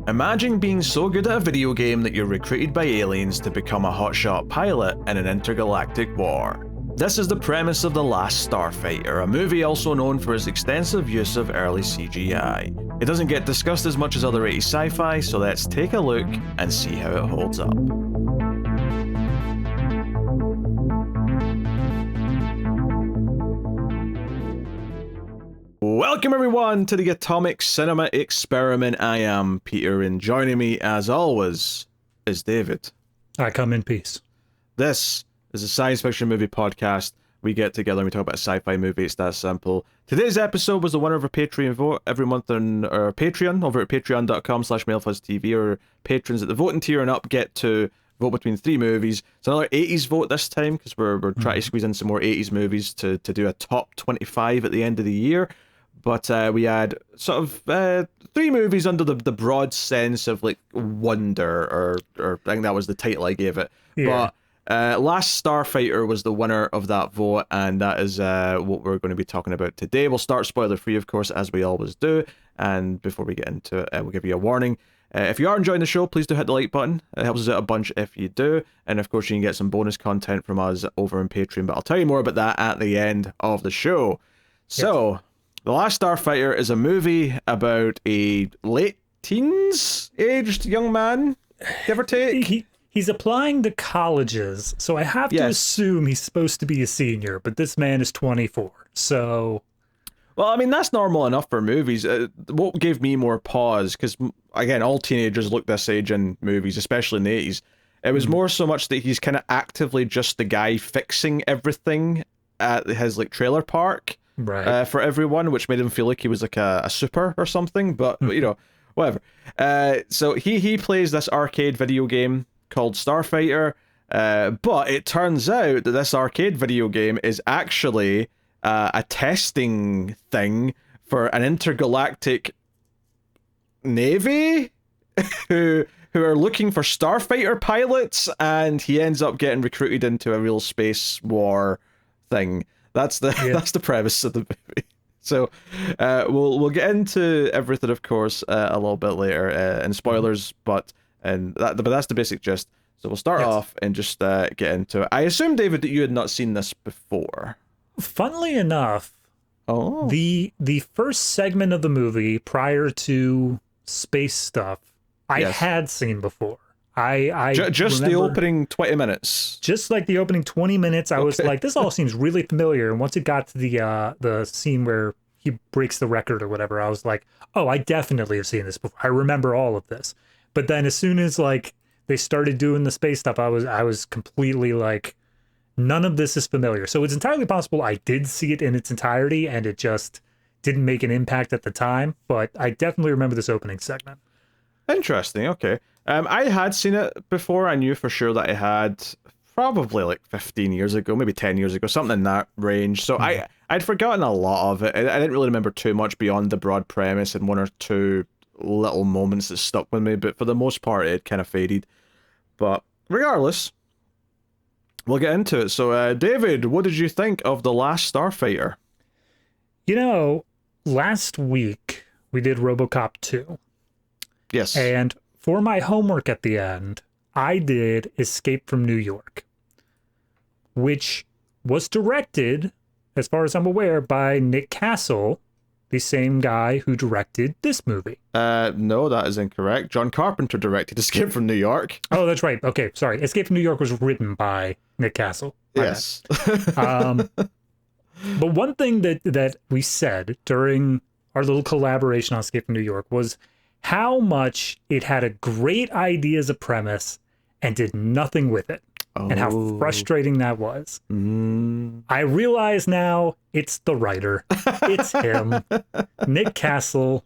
Imagine being so good at a video game that you're recruited by aliens to become a hotshot pilot in an intergalactic war. This is the premise of The Last Starfighter, a movie also known for its extensive use of early CGI. It doesn't get discussed as much as other 80s sci-fi, so let's take a look and see how it holds up. Welcome everyone to the Atomic Cinema Experiment. I am Peter, and joining me as always is David. I come in peace. This is a science fiction movie podcast. We get together and we talk about a sci-fi movie. It's that simple. Today's episode was the winner of a Patreon vote every month on our Patreon over at patreon.com/MailFuzzTV. Our patrons at the voting tier and up get to vote between 3 movies. It's another 80s vote this time because we're trying to squeeze in some more 80s movies to do a top 25 at the end of the year. But we had sort of 3 movies under the broad sense of like wonder, or I think that was the title I gave it. Yeah. But Last Starfighter was the winner of that vote, and that is what we're going to be talking about today. We'll start spoiler free, of course, as we always do. And before we get into it, we'll give you a warning. If you are enjoying the show, please do hit the like button. It helps us out a bunch if you do. And of course, you can get some bonus content from us over on Patreon, but I'll tell you more about that at the end of the show. So... Yes. The Last Starfighter is a movie about a late teens aged young man, give or take. He's applying to colleges, so I have to assume he's supposed to be a senior, but this man is 24, so... Well, I mean, that's normal enough for movies. What gave me more pause, because, again, all teenagers look this age in movies, especially in the 80s. It was more so much that he's kind of actively just the guy fixing everything at his, like, trailer park. Right. For everyone, which made him feel like he was like a super or something, but you know, whatever. So he plays this arcade video game called Starfighter, but it turns out that this arcade video game is actually a testing thing for an intergalactic navy who are looking for starfighter pilots, and he ends up getting recruited into a real space war thing. That's the premise of the movie. So we'll get into everything, of course, a little bit later in spoilers, but that's the basic gist. So we'll start off and just get into it. I assume, David, that you had not seen this before. Funnily enough, the first segment of the movie prior to space stuff, I had seen before. I just remember, the opening 20 minutes. Just like the opening 20 minutes, I was like, this all seems really familiar. And once it got to the scene where he breaks the record or whatever, I was like, oh, I definitely have seen this before. I remember all of this. But then as soon as like they started doing the space stuff, I was completely like, none of this is familiar. So it's entirely possible I did see it in its entirety and it just didn't make an impact at the time. But I definitely remember this opening segment. Interesting. Okay. I had seen it before. I knew for sure that I had probably like 15 years ago, maybe 10 years ago, something in that range. So I'd forgotten a lot of it. I didn't really remember too much beyond the broad premise and 1 or 2 little moments that stuck with me. But for the most part, it kind of faded. But regardless, we'll get into it. So, David, what did you think of The Last Starfighter? You know, last week we did RoboCop 2. Yes. And for my homework at the end, I did Escape from New York, which was directed, as far as I'm aware, by Nick Castle, the same guy who directed this movie. No, that is incorrect. John Carpenter directed Escape from New York. Oh, that's right. Okay, sorry. Escape from New York was written by Nick Castle. Yes. But one thing that we said during our little collaboration on Escape from New York was how much it had a great idea as a premise and did nothing with it. And how frustrating that was. I realize now it's the writer. It's him. Nick Castle.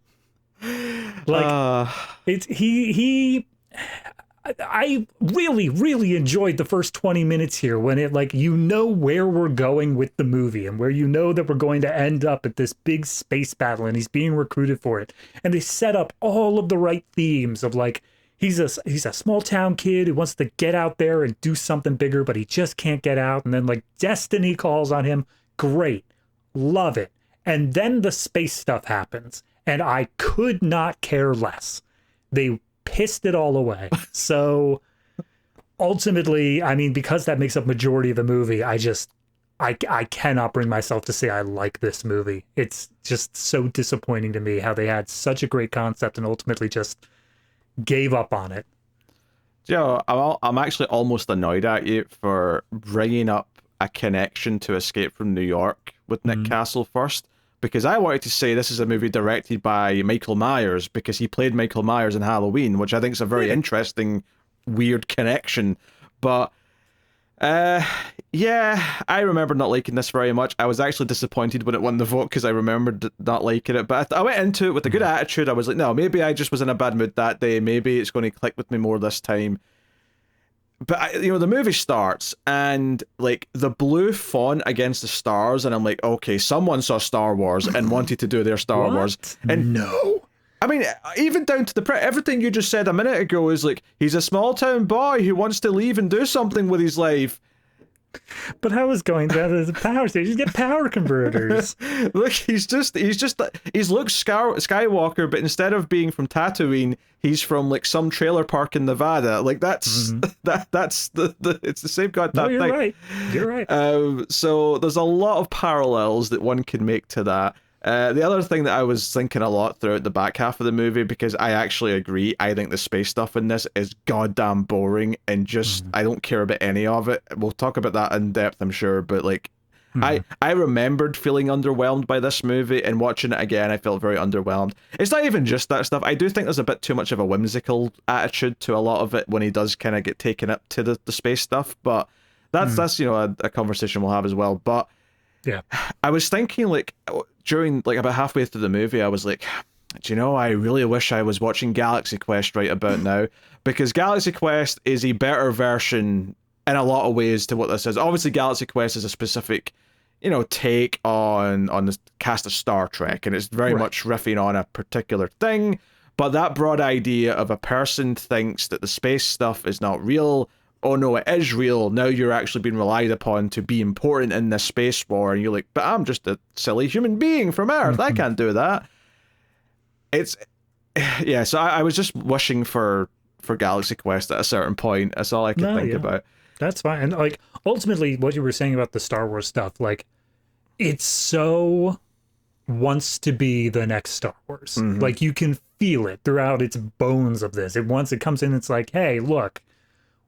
Like, I really, really enjoyed the first 20 minutes here when it, like, you know where we're going with the movie and where you know that we're going to end up at this big space battle and he's being recruited for it. And they set up all of the right themes of, like, he's a small town kid who wants to get out there and do something bigger, but he just can't get out. And then, like, destiny calls on him. Great. Love it. And then the space stuff happens. And I could not care less. they pissed it all away. So ultimately, I mean, because that makes up majority of the movie, I cannot bring myself to say I like this movie. It's just so disappointing to me how they had such a great concept and ultimately just gave up on it. Yeah, I'm actually almost annoyed at you for bringing up a connection to Escape from New York with Nick Castle first, because I wanted to say this is a movie directed by Michael Myers because he played Michael Myers in Halloween, which I think is a very interesting, weird connection. But yeah, I remember not liking this very much. I was actually disappointed when it won the vote because I remembered not liking it. But I went into it with a good attitude. I was like, no, maybe I just was in a bad mood that day. Maybe it's going to click with me more this time. But the movie starts and like the blue font against the stars, and I'm like, okay, someone saw Star Wars and wanted to do their Star Wars. And no. I mean, even down to everything you just said a minute ago is like, he's a small town boy who wants to leave and do something with his life. But how is going to the power station? Get power converters. Look, he's Luke Skywalker, but instead of being from Tatooine, he's from like some trailer park in Nevada. Like that's that's the it's the same goddamn thing. Right. You're right. So there's a lot of parallels that one can make to that. The other thing that I was thinking a lot throughout the back half of the movie, because I actually agree, I think the space stuff in this is goddamn boring and just, I don't care about any of it. We'll talk about that in depth, I'm sure, but like, I remembered feeling underwhelmed by this movie, and watching it again, I felt very underwhelmed. It's not even just that stuff. I do think there's a bit too much of a whimsical attitude to a lot of it when he does kind of get taken up to the space stuff, but that's a conversation we'll have as well. But yeah, I was thinking like during like about halfway through the movie, I was like, do you know, I really wish I was watching Galaxy Quest right about now, because Galaxy Quest is a better version in a lot of ways to what this is. Obviously, Galaxy Quest is a specific, take on the cast of Star Trek, and it's very much riffing on a particular thing. But that broad idea of a person thinks that the space stuff is not real. Oh no, it is real. Now you're actually being relied upon to be important in this space war, and you're like, but I'm just a silly human being from Earth. I can't do that. So I was just wishing for Galaxy Quest at a certain point. That's all I could think about. That's fine. And like ultimately what you were saying about the Star Wars stuff, like it's so wants to be the next Star Wars. Like you can feel it throughout its bones of this. Once it comes in, it's like, hey, look,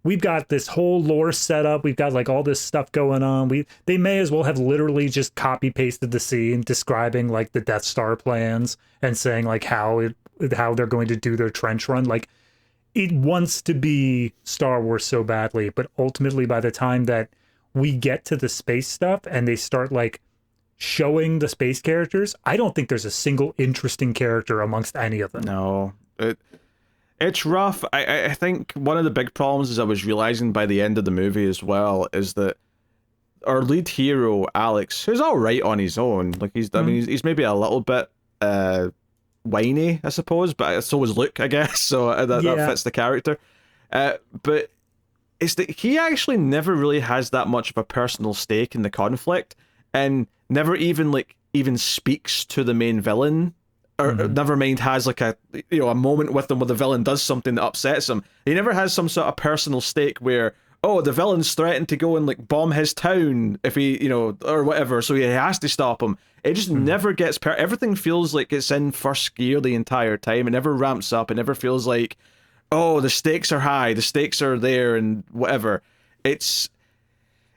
we've got this whole lore set up. We've got like all this stuff going on. They may as well have literally just copy pasted the scene describing like the Death Star plans and saying like how they're going to do their trench run. Like it wants to be Star Wars so badly, but ultimately by the time that we get to the space stuff and they start like showing the space characters, I don't think there's a single interesting character amongst any of them. No, it's rough. I think one of the big problems is I was realizing by the end of the movie as well is that our lead hero Alex, who's all right on his own, like he's he's maybe a little bit whiny, I suppose, but so is Luke, I guess. So that fits the character. But it's that he actually never really has that much of a personal stake in the conflict, and never even speaks to the main villain. Or never mind has like a moment with him where the villain does something that upsets him. He never has some sort of personal stake where, oh, the villain's threatened to go and like bomb his town if he, or whatever, so he has to stop him. It just never gets everything feels like it's in first gear the entire time. It never ramps up. It never feels like, oh, the stakes are high, the stakes are there, and whatever. It's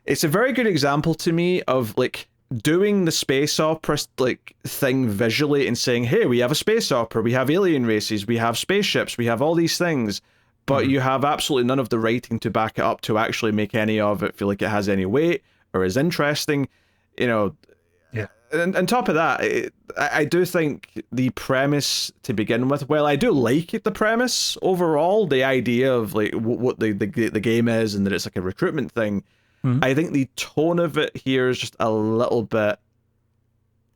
a very good example to me of like doing the space opera like thing visually and saying, hey, we have a space opera, we have alien races, we have spaceships, we have all these things, but you have absolutely none of the writing to back it up to actually make any of it feel like it has any weight or is interesting. And on top of that, I do think the premise to begin with, well, I do like the premise overall, the idea of like what the game is and that it's like a recruitment thing. I think the tone of it here is just a little bit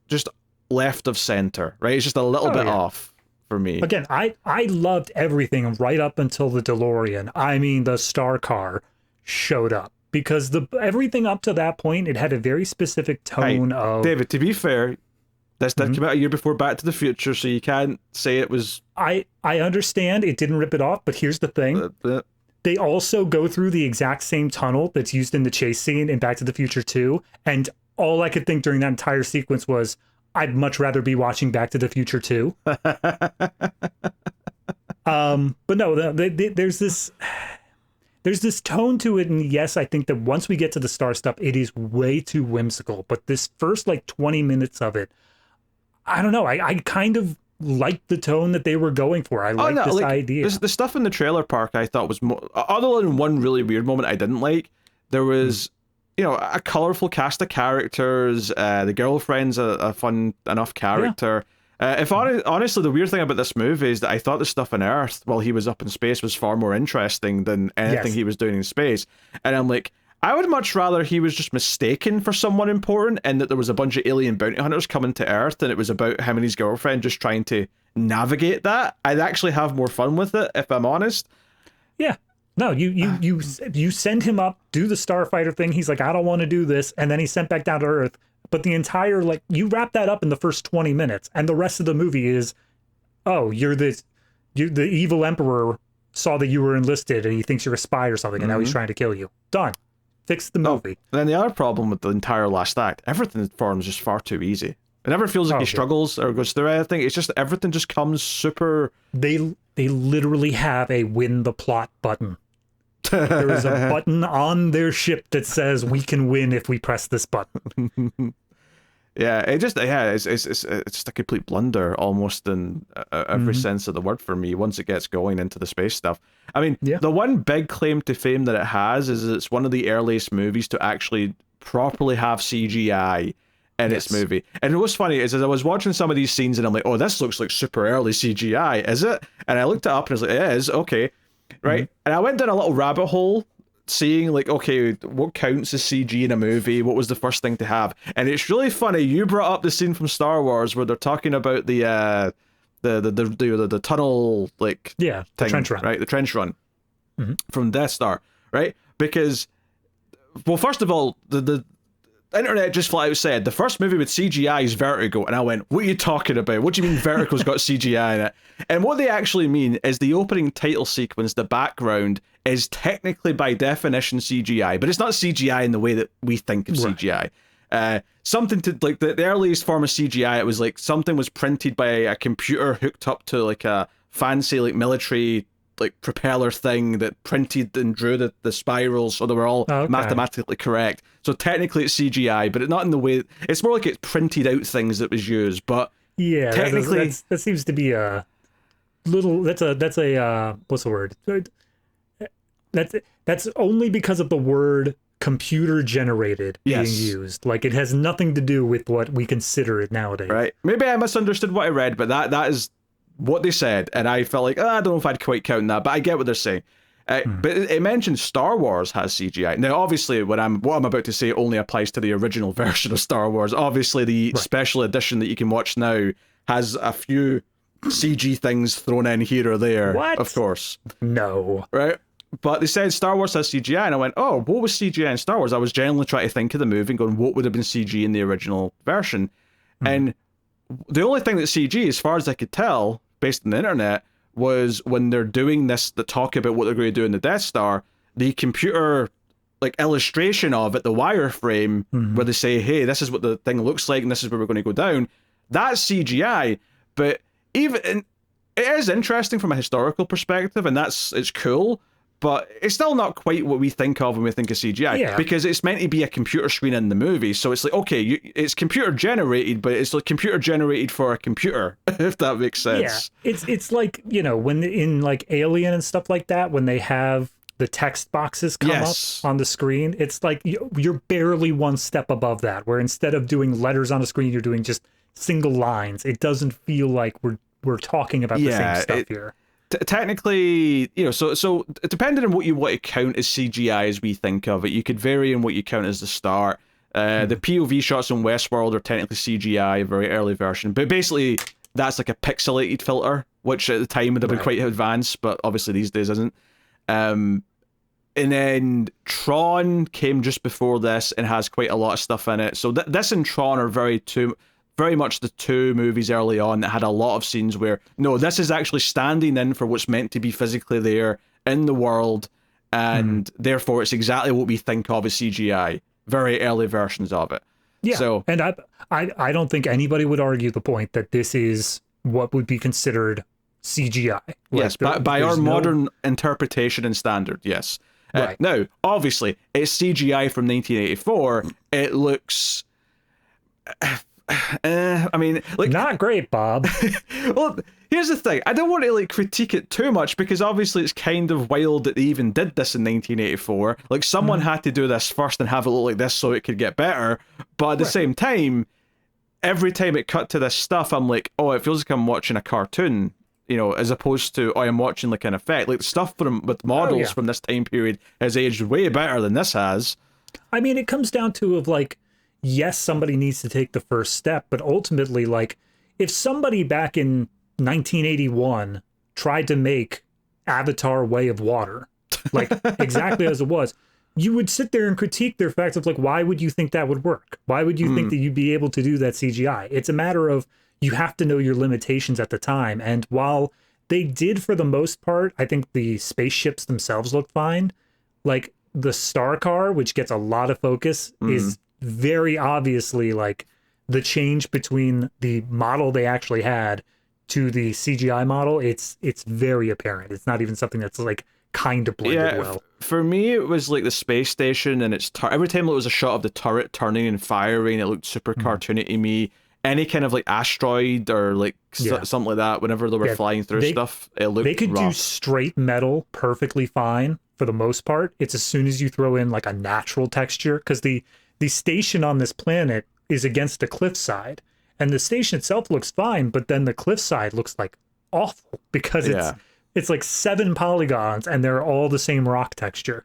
just left of center, right? It's just a little bit off for me. Again, I loved everything right up until the DeLorean. I mean, the Star Car showed up, because everything up to that point, it had a very specific tone of... David, to be fair, This did come out a year before Back to the Future, so you can't say it was... I understand it didn't rip it off, but here's the thing. They also go through the exact same tunnel that's used in the chase scene in Back to the Future 2, and all I could think during that entire sequence was, I'd much rather be watching Back to the Future 2. But no, there's this tone to it, and yes, I think that once we get to the star stuff, it is way too whimsical. But this first 20 minutes of it, I don't know. I kind of liked the tone that they were going for. I like this idea. The stuff in the trailer park I thought was more, other than one really weird moment I didn't like. There was, a colorful cast of characters. The girlfriend's a fun enough character. Yeah. Honestly, the weird thing about this movie is that I thought the stuff on Earth while he was up in space was far more interesting than anything he was doing in space. And I'm like, I would much rather he was just mistaken for someone important and that there was a bunch of alien bounty hunters coming to Earth and it was about him and his girlfriend just trying to navigate that. I'd actually have more fun with it, if I'm honest. Yeah. No, you send him up, do the Starfighter thing. He's like, I don't want to do this. And then he's sent back down to Earth. But the entire, you wrap that up in the first 20 minutes. And the rest of the movie is, oh, the evil emperor saw that you were enlisted and he thinks you're a spy or something. And now he's trying to kill you. Done. Fix the movie. And then the other problem with the entire last act, everything for him is just far too easy. It never feels like he struggles or goes through anything. It's just everything just comes super... They literally have a win the plot button. There is a button on their ship that says we can win if we press this button. It's just a complete blunder almost in every sense of the word for me once it gets going into the space stuff. I mean, the one big claim to fame that it has is it's one of the earliest movies to actually properly have CGI in its movie. And what's funny is as I was watching some of these scenes and I'm like, oh, this looks like super early CGI, is it? And I looked it up and I was like, it is, okay. Right? And I went down a little rabbit hole seeing okay, what counts as CG in a movie? What was the first thing to have? And it's really funny. You brought up the scene from Star Wars where they're talking about the tunnel the trench run, right? The trench run from Death Star, right? Because, well, first of all, the internet just flat out said the first movie with CGI is Vertigo, and I went, what are you talking about? What do you mean Vertigo's got CGI in it? And what they actually mean is the opening title sequence, the background, is technically by definition CGI, but it's not CGI in the way that we think of CGI. Something to the earliest form of CGI, it was something was printed by a computer hooked up to a fancy military propeller thing that printed and drew the spirals so they were all mathematically correct. So technically it's CGI, but not in the way it's more like it's printed out things that was used. But technically that seems to be a little that's a what's the word? That's only because of the word computer generated being used. It has nothing to do with what we consider it nowadays. Right. Maybe I misunderstood what I read, but that is what they said, and I felt like, I don't know if I'd quite count that, but I get what they're saying. But it mentions Star Wars has CGI. Now, obviously, what I'm about to say only applies to the original version of Star Wars. Obviously, the special edition that you can watch now has a few CG things thrown in here or there. What? Of course. No. Right? But they said Star Wars has CGI, and I went, oh, what was CGI in Star Wars? I was genuinely trying to think of the movie and going, what would have been CG in the original version? And the only thing that's CG, as far as I could tell, based on the internet, was when they're doing the talk about what they're going to do in the Death Star, the computer illustration of it, the wireframe, where they say, hey, this is what the thing looks like and this is where we're going to go down, that's CGI. But it is interesting from a historical perspective, and it's cool, but it's still not quite what we think of when we think of CGI, because it's meant to be a computer screen in the movie. So it's it's computer generated, but it's computer generated for a computer, if that makes sense. Yeah, it's when in Alien and stuff like that, when they have the text boxes come up on the screen, it's you're barely one step above that, where instead of doing letters on a screen, you're doing just single lines. It doesn't feel like we're talking about the same stuff here. Technically, so depending on what you want to count as CGI as we think of it, you could vary in what you count as the start. The POV shots in Westworld are technically CGI, a very early version, but basically that's a pixelated filter, which at the time would have been quite advanced, but obviously these days isn't. And then Tron came just before this and has quite a lot of stuff in it. So this and Tron are very much the two movies early on that had a lot of scenes where, no, this is actually standing in for what's meant to be physically there in the world, and therefore it's exactly what we think of as CGI. Very early versions of it. Yeah, so, and I don't think anybody would argue the point that this is what would be considered CGI. Like, yes, by our modern interpretation and standard, yes. Right. Now, obviously, it's CGI from 1984. It looks... I mean, like, not great, Bob. Well, here's the thing. I don't want to like critique it too much because obviously it's kind of wild that they even did this in 1984. Like, someone had to do this first and have it look like this so it could get better. But at the same time, every time it cut to this stuff, I'm like, oh, it feels like I'm watching a cartoon, you know, as opposed to, oh, I'm watching like an effect. Like, the stuff with models from this time period has aged way better than this has. I mean, it comes down to of like, yes, somebody needs to take the first step, but ultimately, like, if somebody back in 1981 tried to make Avatar Way of Water, like exactly as it was, you would sit there and critique their facts of like, why would you think that would work? Why would you think that you'd be able to do that CGI? It's a matter of you have to know your limitations at the time. And while they did for the most part, I think the spaceships themselves look fine. Like the Star Car, which gets a lot of focus, is very obviously like the change between the model they actually had to the CGI model. It's very apparent. It's not even something that's like kind of blended well. For me, it was like the space station and its every time it was a shot of the turret turning and firing, it looked super cartoony to me. Any kind of like asteroid or like something like that, whenever they were flying through stuff, it looked They could rough. do straight metal perfectly fine for the most part. It's as soon as you throw in like a natural texture, because the station on this planet is against a cliffside, and the station itself looks fine, but then the cliffside looks like awful because it's like 7 polygons and they're all the same rock texture.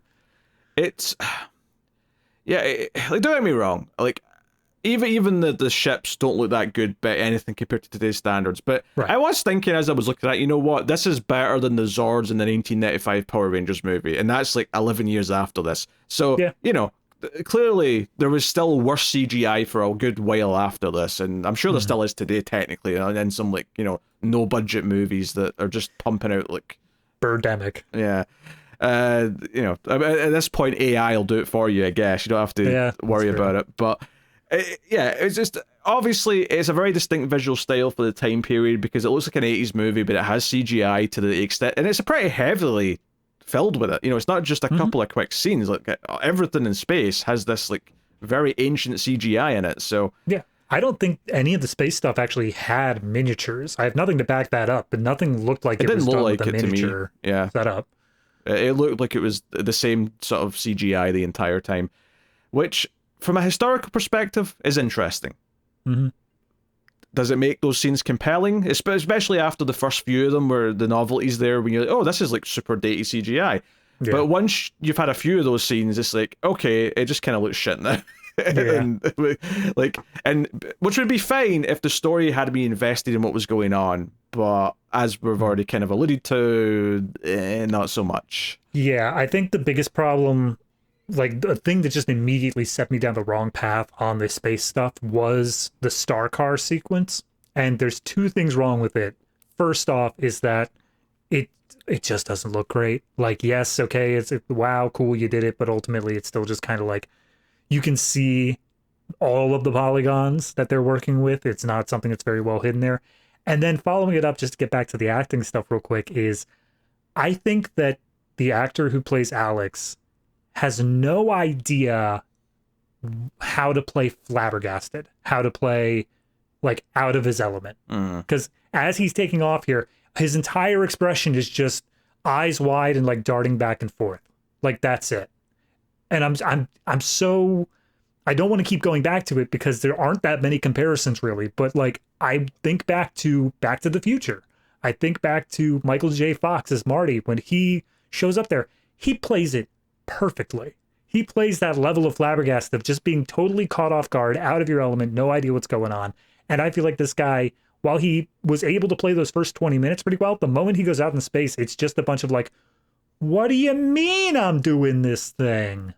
It's like, don't get me wrong, like even the ships don't look that good by anything compared to today's standards, but I was thinking as I was looking at it, you know what, this is better than the Zords in the 1995 Power Rangers movie, and that's like 11 years after this, so you know, clearly there was still worse CGI for a good while after this, and I'm sure there still is today technically, and in some like, you know, no budget movies that are just pumping out like Birdemic. You know, at this point AI will do it for you, I guess. You don't have to worry about it, but it's just, obviously it's a very distinct visual style for the time period because it looks like an 80s movie, but it has CGI to the extent, and it's pretty heavily filled with it. You know, it's not just a couple of quick scenes. Like everything in space has this like very ancient CGI in it. So I don't think any of the space stuff actually had miniatures. I have nothing to back that up, but nothing looked like it didn't was look done like with a it to me. miniature setup. It looked like it was the same sort of CGI the entire time, which from a historical perspective is interesting. Does it make those scenes compelling? Especially after the first few of them where the novelty's there, when you're like, oh, this is like super dated CGI. But once you've had a few of those scenes, it's like, okay, it just kind of looks shit now. and which would be fine if the story had been invested in what was going on, but as we've already kind of alluded to, not so much. I think the biggest problem, like the thing that just immediately set me down the wrong path on the space stuff, was the Star Car sequence, and there's 2 things wrong with it. First off is that it just doesn't look great. Like, yes, okay, it's wow, cool, you did it, but ultimately it's still just kind of like, you can see all of the polygons that they're working with. It's not something that's very well hidden there. And then following it up, just to get back to the acting stuff real quick, is I think that the actor who plays Alex has no idea how to play flabbergasted, how to play like out of his element. Because as he's taking off here, his entire expression is just eyes wide and like darting back and forth. Like, that's it. And I'm so, I don't want to keep going back to it because there aren't that many comparisons really, but like I think back to the Future. I think back to Michael J. Fox as Marty. When he shows up there, he plays it perfectly. He plays that level of flabbergasted of just being totally caught off guard, out of your element, no idea what's going on. And I feel like this guy, while he was able to play those first 20 minutes pretty well, the moment he goes out in space, it's just a bunch of like, what do you mean I'm doing this thing?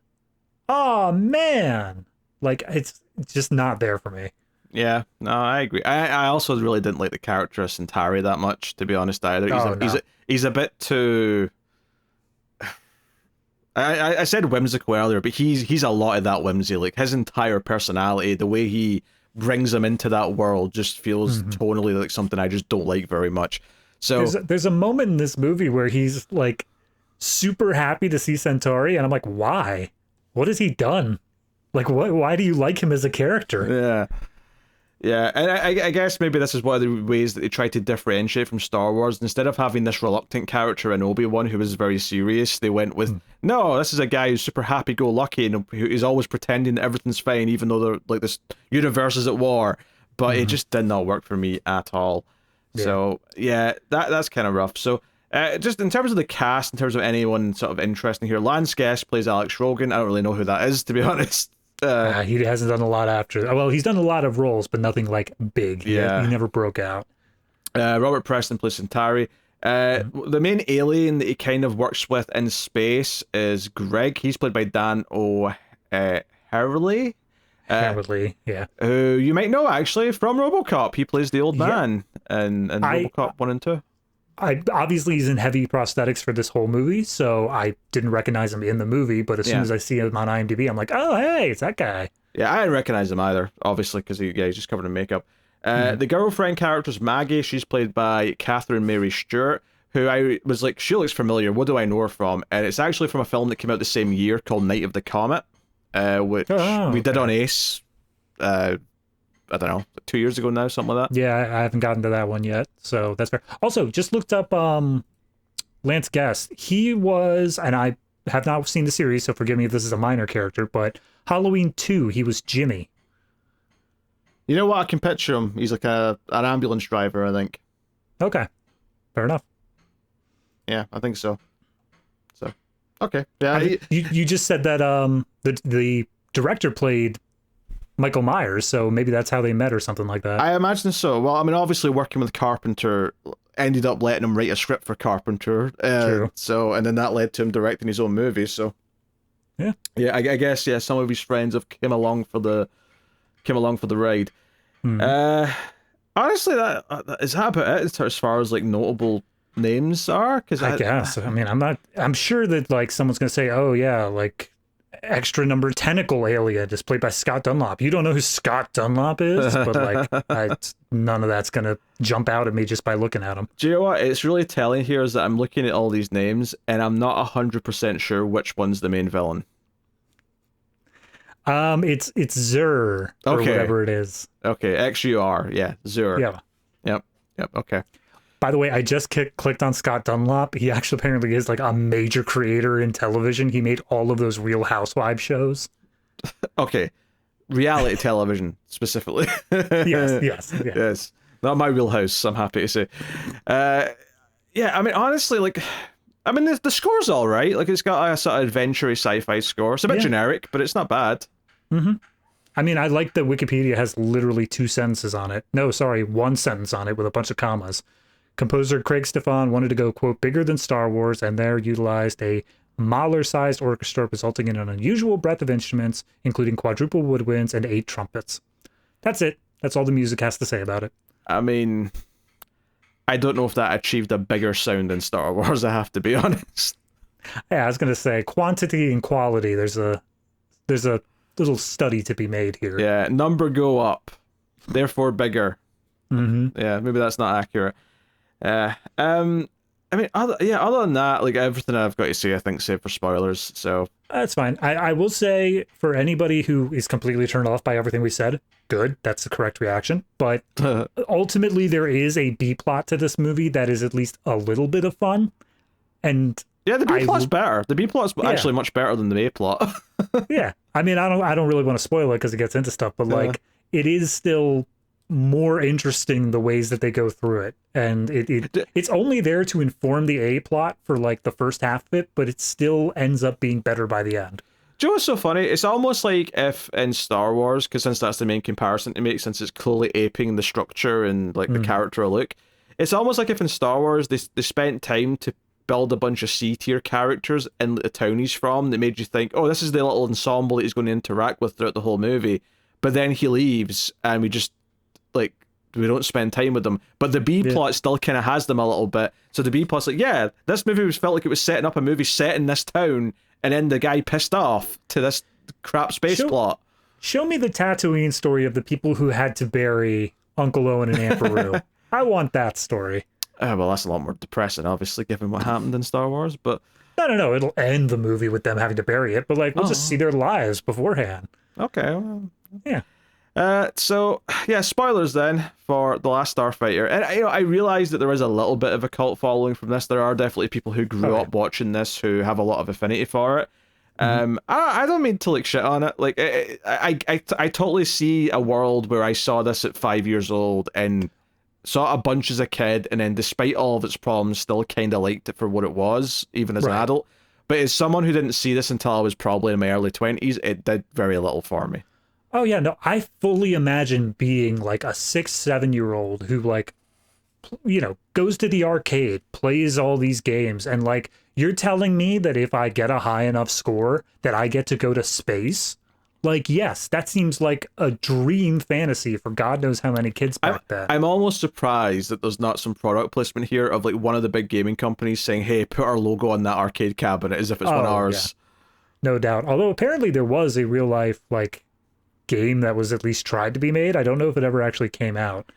Oh man, like it's just not there for me. Yeah, no, I agree. I also really didn't like the character of Centauri that much, to be honest, either. Oh no. He's a bit too. I said whimsical earlier, but he's a lot of that whimsy. Like his entire personality, the way he brings him into that world, just feels tonally like something I just don't like very much. So There's a moment in this movie where he's like super happy to see Centauri, and I'm like, why? What has he done? Like, what? Why do you like him as a character? yeah. Yeah, and I guess maybe this is one of the ways that they try to differentiate from Star Wars. Instead of having this reluctant character in Obi-Wan who was very serious, they went with, no, this is a guy who's super happy-go-lucky and who is always pretending that everything's fine, even though they're, like, this universe is at war. But it just did not work for me at all. Yeah. So, yeah, that's kind of rough. So, just in terms of the cast, in terms of anyone sort of interesting here, Lance Guest plays Alex Rogan. I don't really know who that is, to be honest. He hasn't done a lot after. Well, he's done a lot of roles, but nothing like big. He never broke out. Robert Preston plays Centauri. The main alien that he kind of works with in space is Greg. He's played by Dan O'Herlihy. Yeah. Who you might know actually from RoboCop. He plays the old man in RoboCop 1 and 2. Obviously he's in heavy prosthetics for this whole movie, so I didn't recognize him in the movie, but as soon as I see him on IMDb, I'm like, oh, hey, it's that guy. Yeah, I didn't recognize him either, obviously, because he's just covered in makeup. The girlfriend character is Maggie. She's played by Catherine Mary Stewart, who I was like, she looks familiar. What do I know her from? And it's actually from a film that came out the same year called Night of the Comet, which we did on Ace. I don't know, 2 years ago now, something like that. Yeah, I haven't gotten to that one yet, so that's fair. Also, just looked up Lance Guest. He was, and I have not seen the series, so forgive me if this is a minor character, but Halloween 2, he was Jimmy. You know what? I can picture him. He's like an ambulance driver, I think. Okay, fair enough. Yeah, I think so. So, okay. Yeah, you just said that the director played Michael Myers, so maybe that's how they met or something like that. I imagine so. Well, I mean, obviously working with Carpenter ended up letting him write a script for Carpenter. True. So, and then that led to him directing his own movie. So, yeah, I guess some of his friends have came along for the ride. Honestly, that is that about it as far as like notable names are. Because I guess. I mean, I'm sure that like someone's gonna say, oh yeah, like extra number tentacle alien is played by Scott Dunlop. You don't know who Scott Dunlop is, but like none of that's gonna jump out at me just by looking at him. Do you know what? It's really telling here is that I'm looking at all these names and I'm not 100% sure which one's the main villain. It's Zur or whatever it is. Okay, XUR, yeah, Zur. Yeah. Yep. Okay. By the way, I just clicked on Scott Dunlop. He actually apparently is like a major creator in television. He made all of those Real Housewives shows. Okay. Reality television, specifically. Yes. Not my wheelhouse, I'm happy to say. Yeah, I mean, honestly, like, I mean, the score's all right. Like, it's got a sort of adventure-y sci-fi score. It's a bit generic, but it's not bad. I mean, I like that Wikipedia has literally 2 sentences on it. No, sorry, 1 sentence on it with a bunch of commas. Composer Craig Stefan wanted to go, quote, bigger than Star Wars, and there utilized a Mahler-sized orchestra, resulting in an unusual breadth of instruments, including quadruple woodwinds and 8 trumpets. That's it. That's all the music has to say about it. I mean, I don't know if that achieved a bigger sound than Star Wars, I have to be honest. Yeah, I was going to say, quantity and quality, there's a little study to be made here. Yeah, number go up, therefore bigger. Yeah, maybe that's not accurate. I mean, other than that, like everything I've got to say, I think, save for spoilers. So that's fine. I will say, for anybody who is completely turned off by everything we said, good. That's the correct reaction. But ultimately, there is a B plot to this movie that is at least a little bit of fun. And yeah, the B plot's better. The B plot's actually much better than the A plot. Yeah, I mean, I don't really want to spoil it because it gets into stuff, but like, it is still more interesting the ways that they go through it, and it's only there to inform the A plot for like the first half of it, but it still ends up being better by the end. Do you know what's so funny? It's almost like if in Star Wars, because since that's the main comparison to make, since it's clearly aping the structure and like the character look, it's almost like if in Star Wars they spent time to build a bunch of C-tier characters in the town he's from that made you think, oh, this is the little ensemble that he's going to interact with throughout the whole movie, but then he leaves and we just we don't spend time with them. But the B plot still kind of has them a little bit. So the B plot's like, yeah, this movie felt like it was setting up a movie set in this town, and then the guy pissed off to this crap space plot. Show me the Tatooine story of the people who had to bury Uncle Owen and Aunt Beru. I want that story. Well, that's a lot more depressing, obviously, given what happened in Star Wars, but... No, it'll end the movie with them having to bury it, but, like, we'll just see their lives beforehand. Okay, well... Yeah. So, yeah, spoilers then for The Last Starfighter. And, I realize that there is a little bit of a cult following from this. There are definitely people who grew up watching this who have a lot of affinity for it. I don't mean to, like, shit on it. Like, I totally see a world where I saw this at 5 years old and... saw a bunch as a kid, and then despite all of its problems, still kind of liked it for what it was, even as an adult. But as someone who didn't see this until I was probably in my early 20s, it did very little for me. Oh, yeah, no, I fully imagine being, like, a 6-7-year-old who, like, goes to the arcade, plays all these games, and, like, you're telling me that if I get a high enough score that I get to go to space? Like, yes, that seems like a dream fantasy for God knows how many kids back then. I'm almost surprised that there's not some product placement here of, like, one of the big gaming companies saying, hey, put our logo on that arcade cabinet as if it's one of ours. Yeah. No doubt. Although apparently there was a real life, like, game that was at least tried to be made. I don't know if it ever actually came out.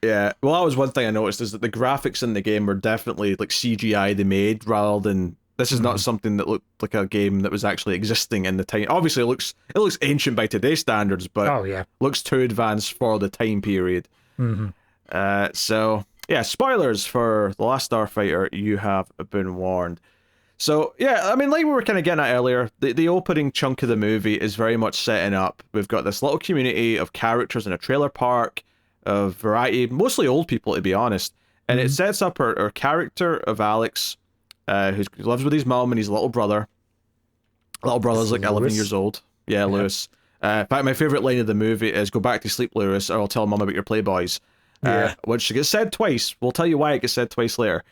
Yeah, well, that was one thing I noticed, is that the graphics in the game were definitely, like, CGI they made rather than... This is not something that looked like a game that was actually existing in the time. Obviously, it looks ancient by today's standards, but looks too advanced for the time period. So, yeah, spoilers for The Last Starfighter, you have been warned. So, yeah, I mean, like we were kind of getting at earlier, the opening chunk of the movie is very much setting up. We've got this little community of characters in a trailer park, of variety, mostly old people, to be honest. And it sets up our character of Alex... who lives with his mom and his little brother. Little brother's like 11 years old. Yeah, Lewis. In fact, my favourite line of the movie is, go back to sleep, Lewis, or I'll tell Mum about your Playboys. Which gets said twice. We'll tell you why it gets said twice later.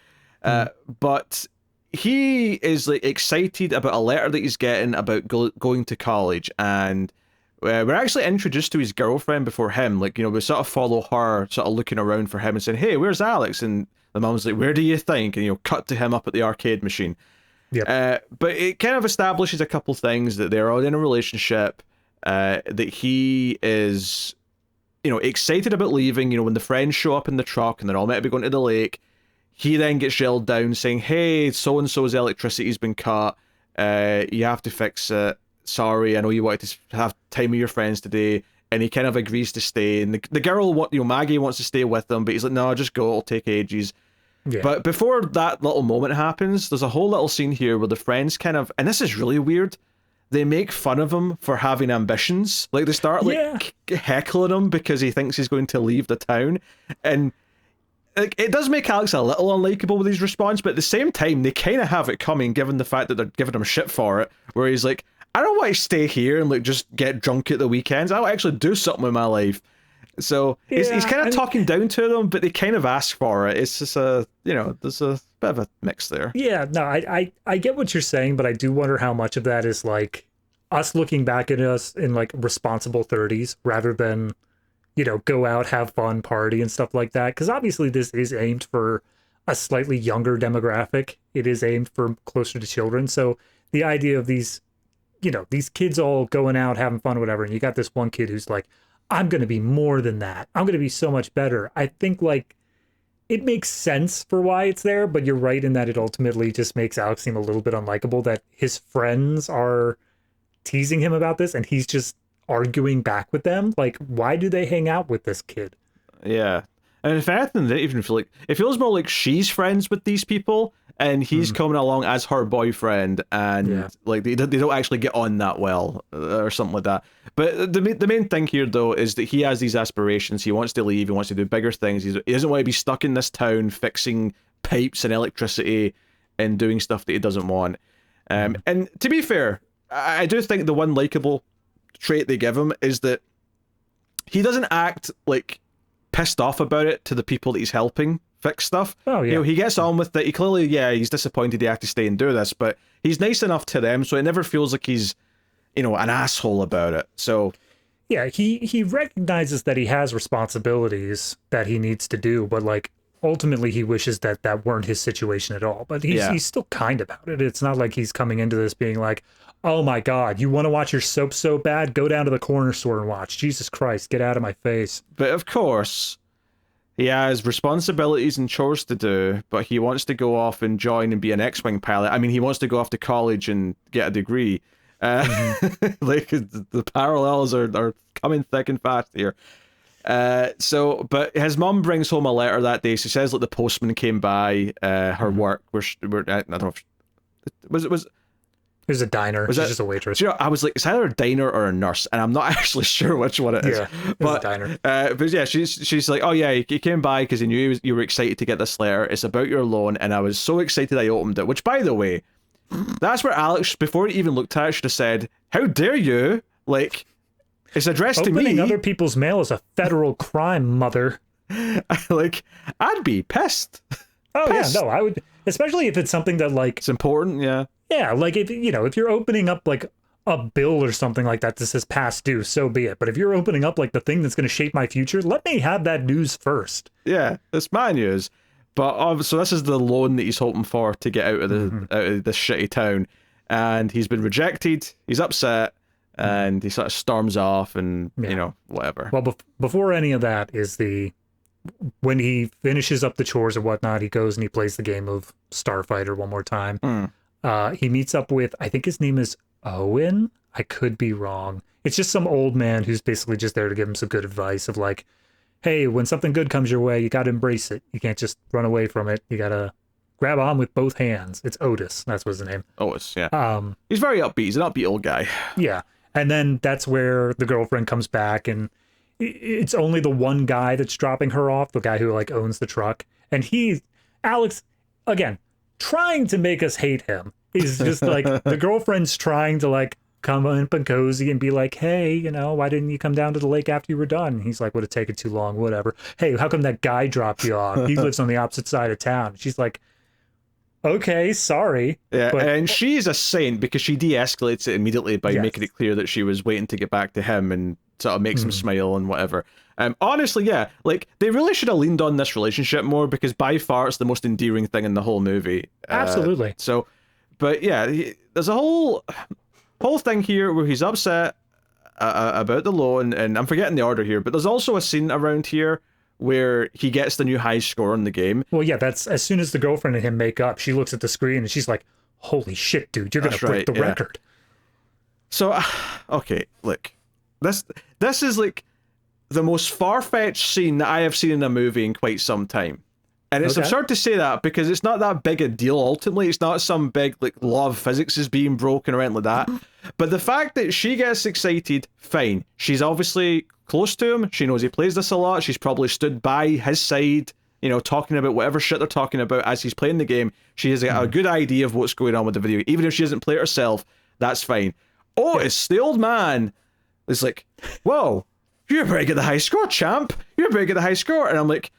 But he is, like, excited about a letter that he's getting about going to college, and we're actually introduced to his girlfriend before him. Like, we sort of follow her, sort of looking around for him and saying, hey, where's Alex? And the mum's like, where do you think? And, cut to him up at the arcade machine. But it kind of establishes a couple things, that they're all in a relationship, that he is, excited about leaving. When the friends show up in the truck and they're all meant to be going to the lake, he then gets yelled down saying, hey, so-and-so's electricity's been cut. You have to fix it. Sorry, I know you wanted to have time with your friends today. And he kind of agrees to stay. And the girl, Maggie wants to stay with him, but he's like, no, just go, it'll take ages. But before that little moment happens, there's a whole little scene here where the friends kind of, and this is really weird, they make fun of him for having ambitions. Like, they start, like, heckling him because he thinks he's going to leave the town. And, like, it does make Alex a little unlikable with his response, but at the same time, they kind of have it coming, given the fact that they're giving him shit for it, where he's like, I don't want to stay here and, like, just get drunk at the weekends. I want to actually do something with my life. So he's kind of talking down to them, but they kind of ask for it. It's just there's a bit of a mix there. Yeah, no, I get what you're saying, but I do wonder how much of that is, like, us looking back at us in, like, responsible 30s rather than, go out, have fun, party and stuff like that. Because obviously this is aimed for a slightly younger demographic. It is aimed for closer to children. So the idea of these kids all going out, having fun, whatever, and you got this one kid who's like, I'm going to be more than that. I'm going to be so much better. I think, like, it makes sense for why it's there, but you're right in that it ultimately just makes Alex seem a little bit unlikable, that his friends are teasing him about this and he's just arguing back with them. Like, why do they hang out with this kid? Yeah. And if anything, they even feel like, it feels more like she's friends with these people and he's coming along as her boyfriend, and like they don't actually get on that well, or something like that. But the main thing here, though, is that he has these aspirations. He wants to leave. He wants to do bigger things. He doesn't want to be stuck in this town fixing pipes and electricity and doing stuff that he doesn't want. And to be fair, I do think the one likable trait they give him is that he doesn't act like pissed off about it to the people that he's helping fix stuff. Oh, yeah. He gets on with it. He clearly, he's disappointed he had to stay and do this, but he's nice enough to them, so it never feels like he's, an asshole about it. So, Yeah, he recognizes that he has responsibilities that he needs to do, but like ultimately he wishes that that weren't his situation at all. But he's still kind about it. It's not like he's coming into this being like, "Oh my God, you want to watch your soap so bad? Go down to the corner store and watch. Jesus Christ, get out of my face." But of course, he has responsibilities and chores to do, but he wants to go off and join and be an X-Wing pilot. I mean, he wants to go off to college and get a degree. Like, the parallels are coming thick and fast here. But his mum brings home a letter that day. She says, like, the postman came by her work. I don't know if... Was it... It was a diner. She's just a waitress. You know, I was like, it's either a diner or a nurse, and I'm not actually sure which one it is. Yeah, it's a diner. But yeah, she's like, oh yeah, he came by because he knew you were excited to get this letter. It's about your loan, and I was so excited I opened it. Which, by the way, that's where Alex, before he even looked at it, should have said, "How dare you!" Like, it's addressed to me. Opening other people's mail is a federal crime, mother. Like, I'd be pissed. Oh pissed. yeah, no, I would, especially if it's something that like it's important. Yeah. Yeah, like if you're opening up like a bill or something like that says past due, so be it. But if you're opening up like the thing that's going to shape my future, let me have that news first. Yeah, it's my news. But so this is the loan that he's hoping for to get out of this shitty town, and he's been rejected. He's upset, and he sort of storms off, and whatever. Well, before any of that is when he finishes up the chores and whatnot, he goes and he plays the game of Starfighter one more time. He meets up with, I think his name is Owen. I could be wrong. It's just some old man who's basically just there to give him some good advice of like, hey, when something good comes your way, you got to embrace it. You can't just run away from it. You got to grab on with both hands. It's Otis. That's what's his name. Otis, yeah. He's very upbeat. He's an upbeat old guy. Yeah. And then that's where the girlfriend comes back, and it's only the one guy that's dropping her off, the guy who like owns the truck. And Alex, again, trying to make us hate him is just like the girlfriend's trying to like come up and cozy and be like, hey, why didn't you come down to the lake after you were done? And he's like, would have taken too long, whatever. Hey, how come that guy dropped you off? He lives on the opposite side of town. She's like, okay, sorry. Yeah, and she's a saint because she de-escalates it immediately by making it clear that she was waiting to get back to him and sort of makes him smile and whatever. Honestly, yeah, like, they really should have leaned on this relationship more because by far it's the most endearing thing in the whole movie. Absolutely. But yeah, there's a whole thing here where he's upset about the loan, and I'm forgetting the order here, but there's also a scene around here where he gets the new high score in the game. Well, yeah, that's as soon as the girlfriend and him make up, she looks at the screen and she's like, holy shit, dude, you're going to break the record. So, okay, look, this is like the most far-fetched scene that I have seen in a movie in quite some time. And it's absurd to say that because it's not that big a deal ultimately. It's not some big like law of physics is being broken or anything like that. But the fact that she gets excited, fine. She's obviously close to him. She knows he plays this a lot. She's probably stood by his side, talking about whatever shit they're talking about as he's playing the game. She has a good idea of what's going on with the video. Even if she doesn't play it herself, that's fine. Otis, the old man, is like, whoa, you're very good at the high score, champ. You're very good at the high score. And I'm like,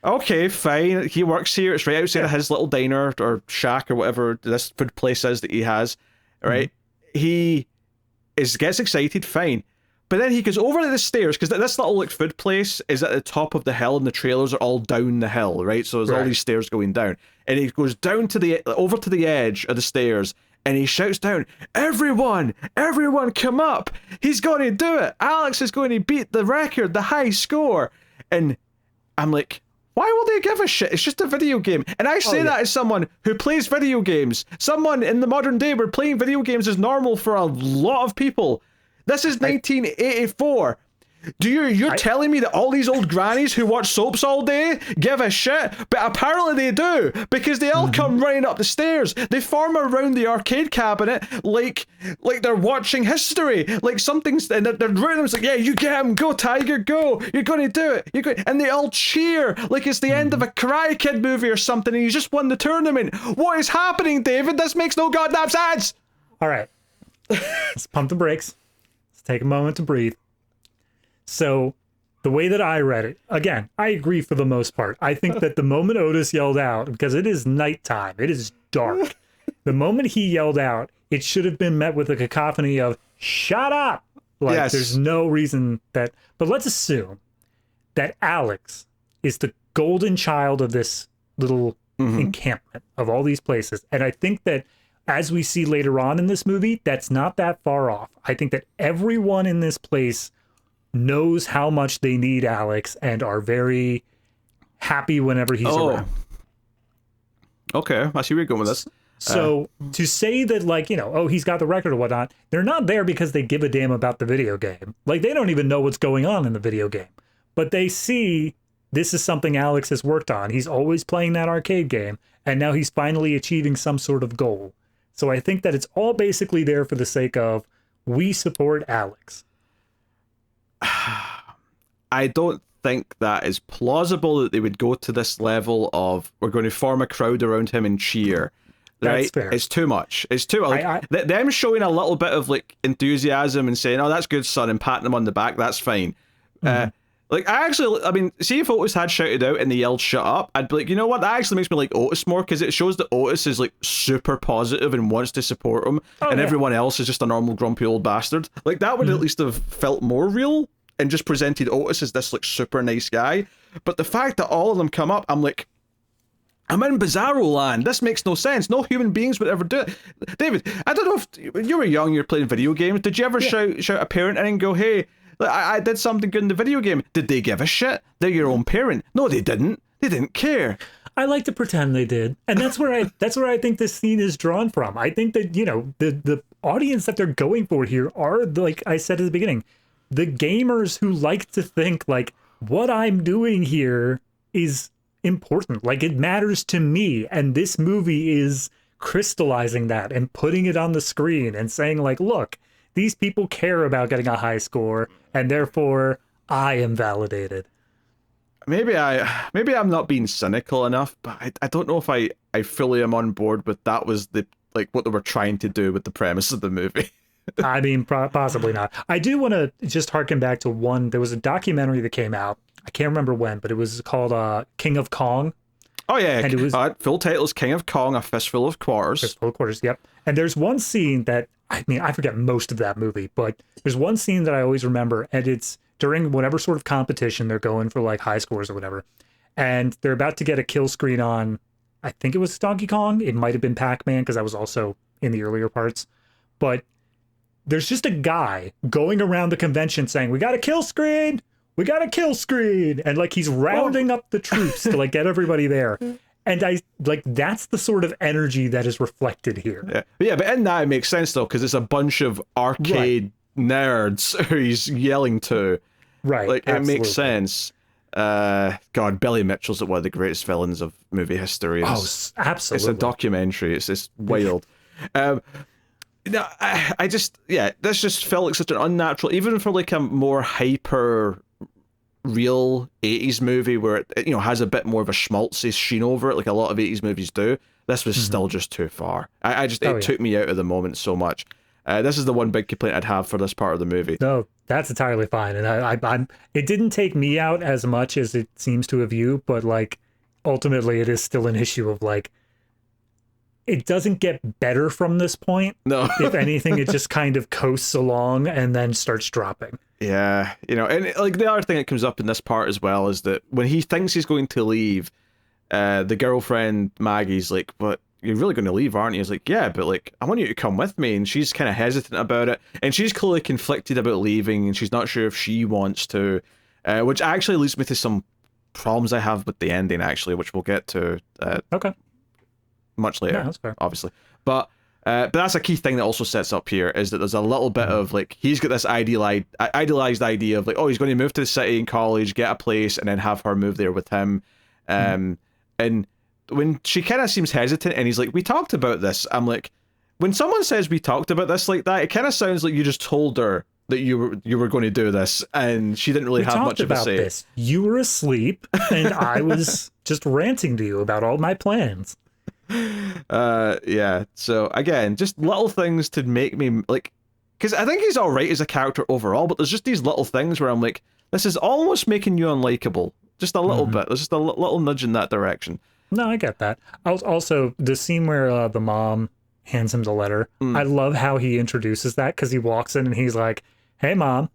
okay, fine. He works here. It's right outside of his little diner or shack or whatever this food place is that he has, right? He gets excited, fine. But then he goes over to the stairs, because this little like food place is at the top of the hill and the trailers are all down the hill, right? So there's all these stairs going down. And he goes down over to the edge of the stairs and he shouts down, everyone come up. He's going to do it. Alex is going to beat the record, the high score. And I'm like, why will they give a shit? It's just a video game. And I say that as someone who plays video games. Someone in the modern day where playing video games is normal for a lot of people. This is 1984. You're telling me that all these old grannies who watch soaps all day give a shit? But apparently they do, because they all come running up the stairs. They form around the arcade cabinet like they're watching history. Like something's, and they're rooting them. It's like, yeah, you get him, go Tiger, go. You're going to do it. And they all cheer like it's the end of a Karate Kid movie or something, and you just won the tournament. What is happening, David? This makes no goddamn sense. All right, let's pump the brakes. Let's take a moment to breathe. So the way that I read it, again, I agree for the most part. I think that the moment Otis yelled out, because it is nighttime, it is dark. The moment he yelled out, it should have been met with a cacophony of, shut up. Like, Yes. there's no reason that. But let's assume that Alex is the golden child of this little encampment of all these places. And I think that as we see later on in this movie, that's not that far off. I think that everyone in this place knows how much they need Alex and are very happy whenever he's around. Okay, I see where you're going with this. So to say that, like, you know, oh, he's got the record or whatnot, they're not there because they give a damn about the video game. Like, they don't even know what's going on in the video game. But they see this is something Alex has worked on. He's always playing that arcade game, and now he's finally achieving some sort of goal. So I think that it's all basically there for the sake of, we support Alex. I don't think that is plausible that they would go to this level of, we're going to form a crowd around him and cheer. Right? That's fair. It's too much. It's too like them showing a little bit of like enthusiasm and saying, "Oh, that's good, son," and patting him on the back. That's fine. Like, I mean, see if Otis had shouted out and they yelled "shut up," I'd be like, you know what? That actually makes me like Otis more, because it shows that Otis is like super positive and wants to support him, and everyone else is just a normal grumpy old bastard. Like, that would at least have felt more real and just presented Otis as this like super nice guy. But the fact that all of them come up, I'm like, I'm in Bizarro land. This makes no sense. No human beings would ever do it. David, I don't know if when you were young, you were playing video games. Did you ever shout a parent in and go, "Hey, I did something good in the video game"? Did they give a shit? They're your own parent. No, they didn't. They didn't care. I like to pretend they did, and that's where I think this scene is drawn from. I think that, you know, the audience that they're going for here are, like I said at the beginning, the gamers who like to think like, what I'm doing here is important, like it matters to me, and this movie is crystallizing that and putting it on the screen and saying like, look, these people care about getting a high score, and therefore I am validated. Maybe I'm not being cynical enough, but I don't know if I fully am on board with that was the like what they were trying to do with the premise of the movie. I mean, possibly not. I do want to just harken back to one. There was a documentary that came out. I can't remember when, but it was called King of Kong. Oh yeah, and it was full title is King of Kong: A Fistful of Quarters. Fistful of Quarters. Yep. And there's one scene that, I mean, I forget most of that movie, but there's one scene that I always remember, and it's during whatever sort of competition they're going for, like high scores or whatever, and they're about to get a kill screen on. I think it was Donkey Kong. It might have been Pac-Man, because I was also in the earlier parts, but there's just a guy going around the convention saying, "We got a kill screen! We got a kill screen!" And like he's rounding up the troops to like get everybody there. And I like, that's the sort of energy that is reflected here. Yeah, but in that it makes sense though, because it's a bunch of arcade nerds who he's yelling to. Right. Like, absolutely. It makes sense. God, Billy Mitchell's one of the greatest villains of movie history. Absolutely. It's a documentary. It's wild. No, I just, this just felt like such an unnatural, even for like a more hyper real 80s movie where it, you know, has a bit more of a schmaltzy sheen over it, like a lot of 80s movies do. This was still just too far. It took me out of the moment so much. This is the one big complaint I'd have for this part of the movie. No, that's entirely fine. And I'm it didn't take me out as much as it seems to have you, but like ultimately it is still an issue of like, it doesn't get better from this point. No. If anything, it just kind of coasts along and then starts dropping. Yeah, you know, and like the other thing that comes up in this part as well is that when he thinks he's going to leave, the girlfriend Maggie's like, "But you're really going to leave, aren't you?" He's like, "Yeah, but like I want you to come with me," and she's kind of hesitant about it, and she's clearly conflicted about leaving, and she's not sure if she wants to, which actually leads me to some problems I have with the ending, actually, which we'll get to. Okay. Much later, that's fair. Obviously, but that's a key thing that also sets up here is that there's a little bit of like, he's got this idealized idea of like, oh, he's going to move to the city in college, get a place, and then have her move there with him. And when she kind of seems hesitant, and he's like, "We talked about this," I'm like, when someone says "we talked about this" like that, it kind of sounds like you just told her that you were going to do this, and she didn't really have much of a say. This. You were asleep, and I was just ranting to you about all my plans. So again, just little things to make me like, because I think he's all right as a character overall, but there's just these little things where I'm like, this is almost making you unlikable, just a little bit. There's just a little nudge in that direction. No, I get that. Also, the scene where the mom hands him the letter, I love how he introduces that, because he walks in and he's like, hey, Mom,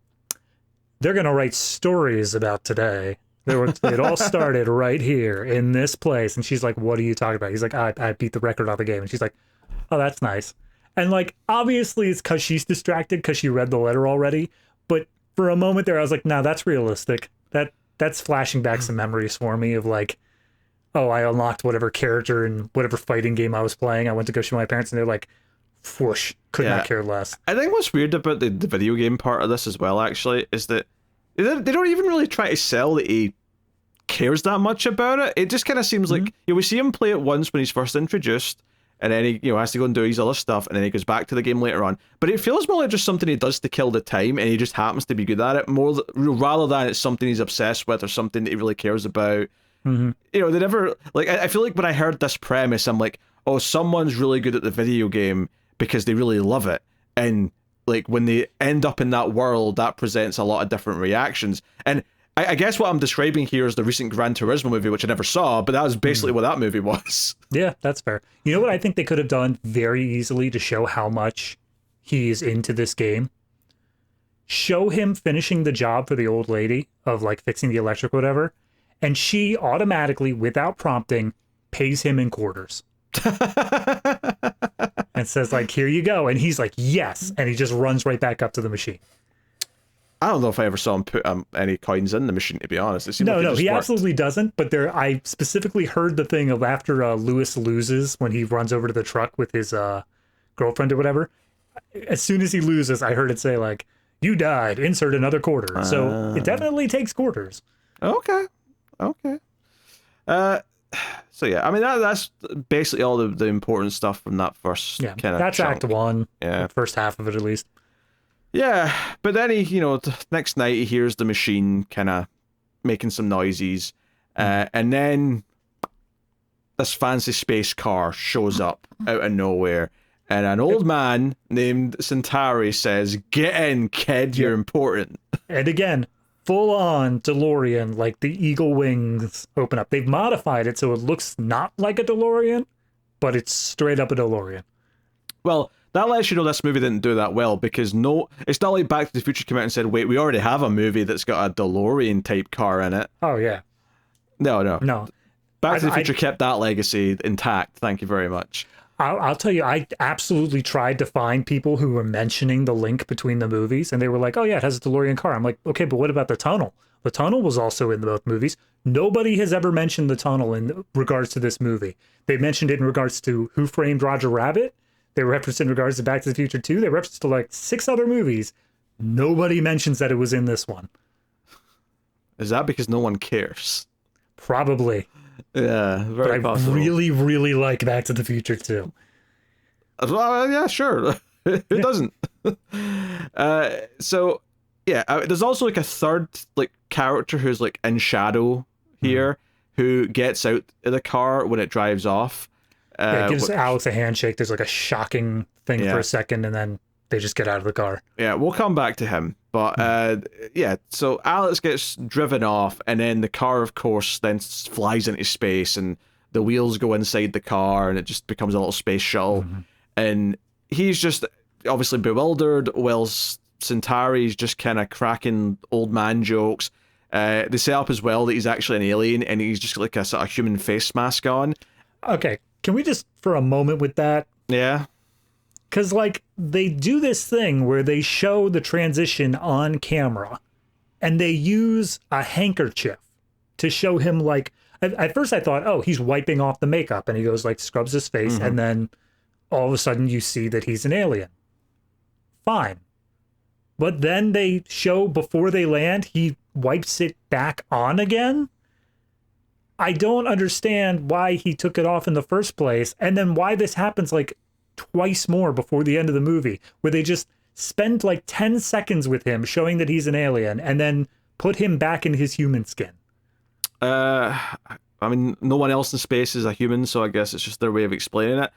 they're going to write stories about today. It all started right here in this place. And she's like, what are you talking about? He's like, I beat the record on the game. And she's like, oh, that's nice. And like, obviously it's because she's distracted because she read the letter already. But for a moment there, I was like, no, that's realistic. That's flashing back some memories for me of like, oh, I unlocked whatever character in whatever fighting game I was playing. I went to go show my parents and they're like, whoosh, could not care less. I think what's weird about the video game part of this as well, actually, is that they don't even really try to sell that he cares that much about it. It just kind of seems like, we see him play it once when he's first introduced, and then he has to go and do his other stuff, and then he goes back to the game later on. But it feels more like just something he does to kill the time, and he just happens to be good at it, more rather than it's something he's obsessed with or something that he really cares about. They never, like, I feel like when I heard this premise, I'm like, oh, someone's really good at the video game because they really love it. And like when they end up in that world, that presents a lot of different reactions. And I guess what I'm describing here is the recent Gran Turismo movie, which I never saw, but that was basically what that movie was. Yeah, that's fair. You know what I think they could have done very easily to show how much he's into this game? Show him finishing the job for the old lady of like fixing the electric, whatever, and she automatically, without prompting, pays him in quarters. And says like, here you go. And he's like, yes. And he just runs right back up to the machine. I don't know if I ever saw him put any coins in the machine, to be honest. It seemed no, like no, just he worked. absolutely doesn't. But I specifically heard the thing of after Lewis loses, when he runs over to the truck with his girlfriend or whatever. As soon as he loses, I heard it say like, you died, insert another quarter. So it definitely takes quarters. Okay. So yeah, I mean that's basically all the important stuff from that first kind of that's chunk. Act 1. Yeah, the first half of it at least. Yeah, but then he, the next night he hears the machine kind of making some noises, and then this fancy space car shows up out of nowhere, and an old man named Centauri says, "Get in, kid, you're important." And again, full on DeLorean, like the eagle wings open up. They've modified it so it looks not like a DeLorean, but it's straight up a DeLorean. Well, that lets you know this movie didn't do that well, because it's not like Back to the Future came out and said, wait, we already have a movie that's got a DeLorean type car in it. Oh, yeah. No. Back to the Future kept that legacy intact. Thank you very much. I'll tell you, I absolutely tried to find people who were mentioning the link between the movies, and they were like, oh yeah, it has a DeLorean car. I'm like, okay, but what about the tunnel? The tunnel was also in both movies. Nobody has ever mentioned the tunnel in regards to this movie. They mentioned it in regards to Who Framed Roger Rabbit. They referenced it in regards to Back to the Future 2. They referenced to like 6 other movies. Nobody mentions that it was in this one. Is that because no one cares? Probably. Yeah, very possible. I really, really like Back to the Future 2. Yeah, sure. Who doesn't? So, yeah, there's also like a third like character who's like in shadow here, who gets out of the car when it drives off. It gives Alex a handshake. There's like a shocking thing for a second, and then they just get out of the car. Yeah, we'll come back to him. But so Alex gets driven off, and then the car, of course, then flies into space, and the wheels go inside the car, and it just becomes a little space shuttle. And he's just obviously bewildered, whilst Centauri's just kind of cracking old man jokes. They set up as well that he's actually an alien, and he's just like a sort of human face mask on. Okay, can we just, for a moment with that? Yeah. Because, like, they do this thing where they show the transition on camera, and they use a handkerchief to show him, like, at first I thought, oh, he's wiping off the makeup, and he goes, like, scrubs his face, and then all of a sudden you see that he's an alien. Fine. But then they show before they land, he wipes it back on again. I don't understand why he took it off in the first place, and then why this happens, like, twice more before the end of the movie, where they just spend like 10 seconds with him showing that he's an alien and then put him back in his human skin. I mean, no one else in space is a human, so I guess it's just their way of explaining it.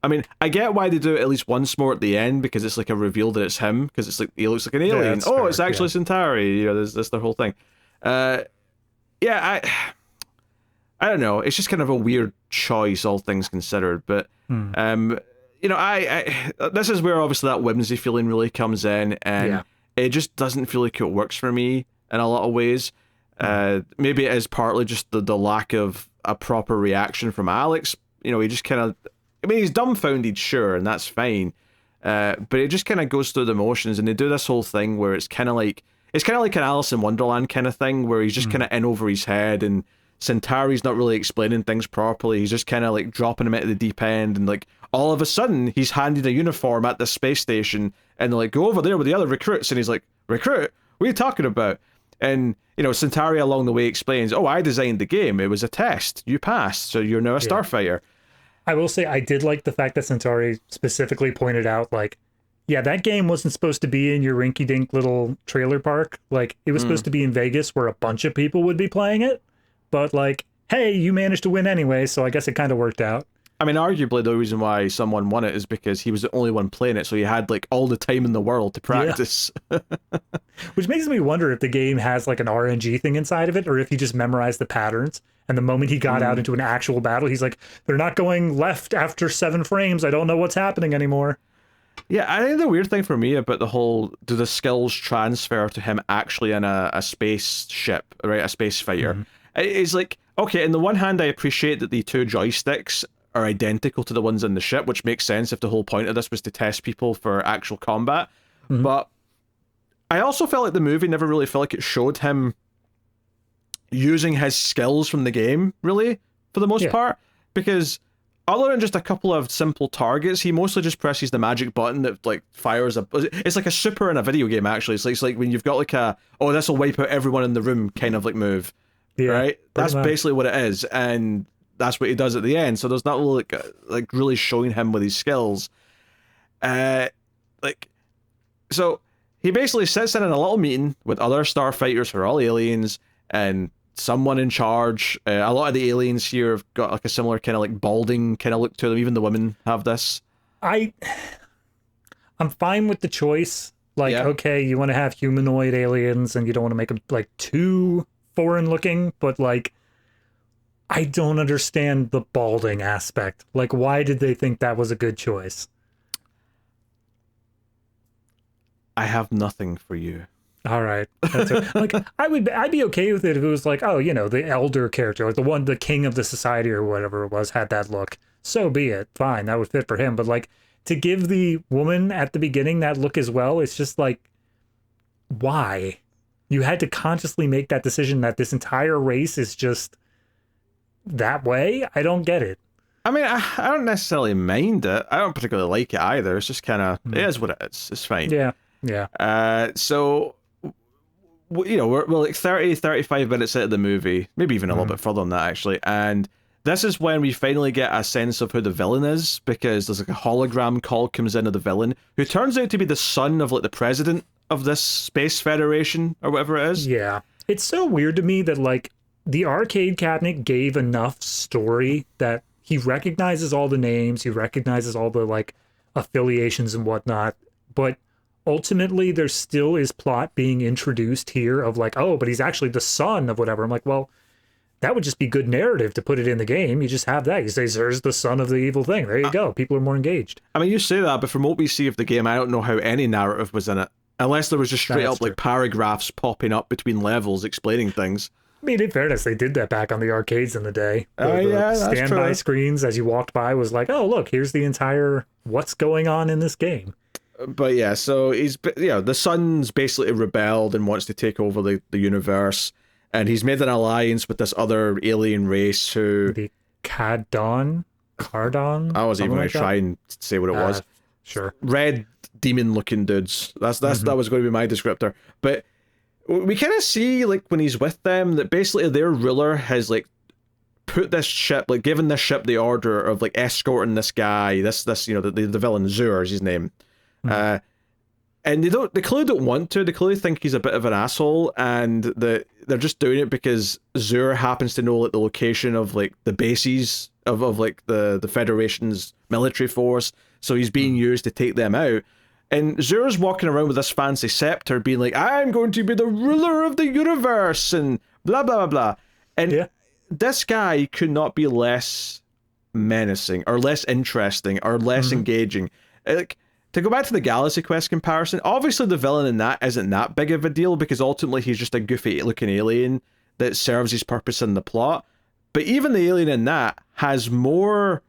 I mean, I get why they do it at least once more at the end, because it's like a reveal that it's him, because it's like he looks like an alien. Fair, it's actually Centauri. There's the whole thing. I don't know. It's just kind of a weird choice, all things considered. But I this is where obviously that whimsy feeling really comes in, and it just doesn't feel like it works for me in a lot of ways. Maybe it is partly just the lack of a proper reaction from Alex. You know, he just kind of, I mean, he's dumbfounded, sure, and that's fine. But it just kind of goes through the motions, and they do this whole thing where it's kind of like an Alice in Wonderland kind of thing, where he's just kind of in over his head, and Centauri's not really explaining things properly. He's just kind of like dropping him into the deep end, and like all of a sudden he's handed a uniform at the space station, and they're like, go over there with the other recruits, and he's like, recruit? What are you talking about? And, you know, Centauri along the way explains, oh, I designed the game. It was a test. You passed, so you're now a starfighter. I will say I did like the fact that Centauri specifically pointed out, like, yeah, that game wasn't supposed to be in your rinky-dink little trailer park. Like, it was supposed to be in Vegas where a bunch of people would be playing it. But, like, hey, you managed to win anyway, so I guess it kind of worked out. I mean, arguably, the reason why someone won it is because he was the only one playing it, so he had, like, all the time in the world to practice. Yeah. Which makes me wonder if the game has, like, an RNG thing inside of it, or if he just memorized the patterns, and the moment he got out into an actual battle, he's like, they're not going left after 7 frames, I don't know what's happening anymore. Yeah, I think the weird thing for me about the whole, do the skills transfer to him actually in a spaceship, right, a space fighter? It's like, okay, on the one hand, I appreciate that the 2 joysticks are identical to the ones in the ship, which makes sense if the whole point of this was to test people for actual combat. But I also felt like the movie never really felt like it showed him using his skills from the game, really, for the most part. Because other than just a couple of simple targets, he mostly just presses the magic button that, like, fires a... It's like a super in a video game, actually. It's like when you've got, like, a, oh, this will wipe out everyone in the room kind of, like, move. Right? That's basically what it is. And that's what he does at the end. So there's not really, like really showing him with his skills. So he basically sits in a little meeting with other starfighters who are all aliens, and someone in charge. A lot of the aliens here have got like a similar kind of like balding kind of look to them. Even the women have this. I'm fine with the choice. Like, okay, you want to have humanoid aliens and you don't want to make them like too foreign looking, but like, I don't understand the balding aspect. Like, why did they think that was a good choice? I have nothing for you. All right. That's like, I'd be okay with it if it was like, oh, you know, the elder character, like the king of the society or whatever it was, had that look. So be it. Fine. That would fit for him. But like, to give the woman at the beginning that look as well, it's just like, why? You had to consciously make that decision that this entire race is just that way? I don't get it. I mean, I don't necessarily mind it. I don't particularly like it either. It's just kind of, it is what it is. It's fine. Yeah. So, you know, we're like 30, 35 minutes into the movie, maybe even a little bit further than that, actually. And this is when we finally get a sense of who the villain is, because there's like a hologram call comes in of the villain, who turns out to be the son of like the president of this Space Federation, or whatever it is. Yeah. It's so weird to me that, like, the arcade cabinet gave enough story that he recognizes all the names, he recognizes all the, like, affiliations and whatnot, but ultimately there still is plot being introduced here of like, oh, but he's actually the son of whatever. I'm like, well, that would just be good narrative to put it in the game. You just have that. You say, there's the son of the evil thing. There you go. People are more engaged. I mean, you say that, but from what we see of the game, I don't know how any narrative was in it. Unless there was just straight up, like, paragraphs popping up between levels explaining things. I mean, in fairness, they did that back on the arcades in the day. Yeah, that's standby true. screens as you walked by was like, oh, look, here's the entire what's going on in this game. But yeah, so he's, you know, the son's basically rebelled and wants to take over the universe. And he's made an alliance with this other alien race who... The Cardon? I wasn't even going to try and say what it was. Sure. Red demon-looking dudes. That was going to be my descriptor. But we kind of see, like, when he's with them, that basically their ruler has, like, put this ship, like, given this ship the order of, like, escorting this guy, this you know, the villain, Zur is his name. And they clearly don't want to. They clearly think he's a bit of an asshole, and they're just doing it because Zur happens to know, like, the location of, like, the bases of like the Federation's military force, so he's being used to take them out. And Zur's walking around with this fancy scepter, being like, I'm going to be the ruler of the universe, and blah blah blah blah. And this guy could not be less menacing or less interesting or less engaging. Like, to go back to the Galaxy Quest comparison, obviously the villain in that isn't that big of a deal because ultimately he's just a goofy looking alien that serves his purpose in the plot. But even the alien in that has more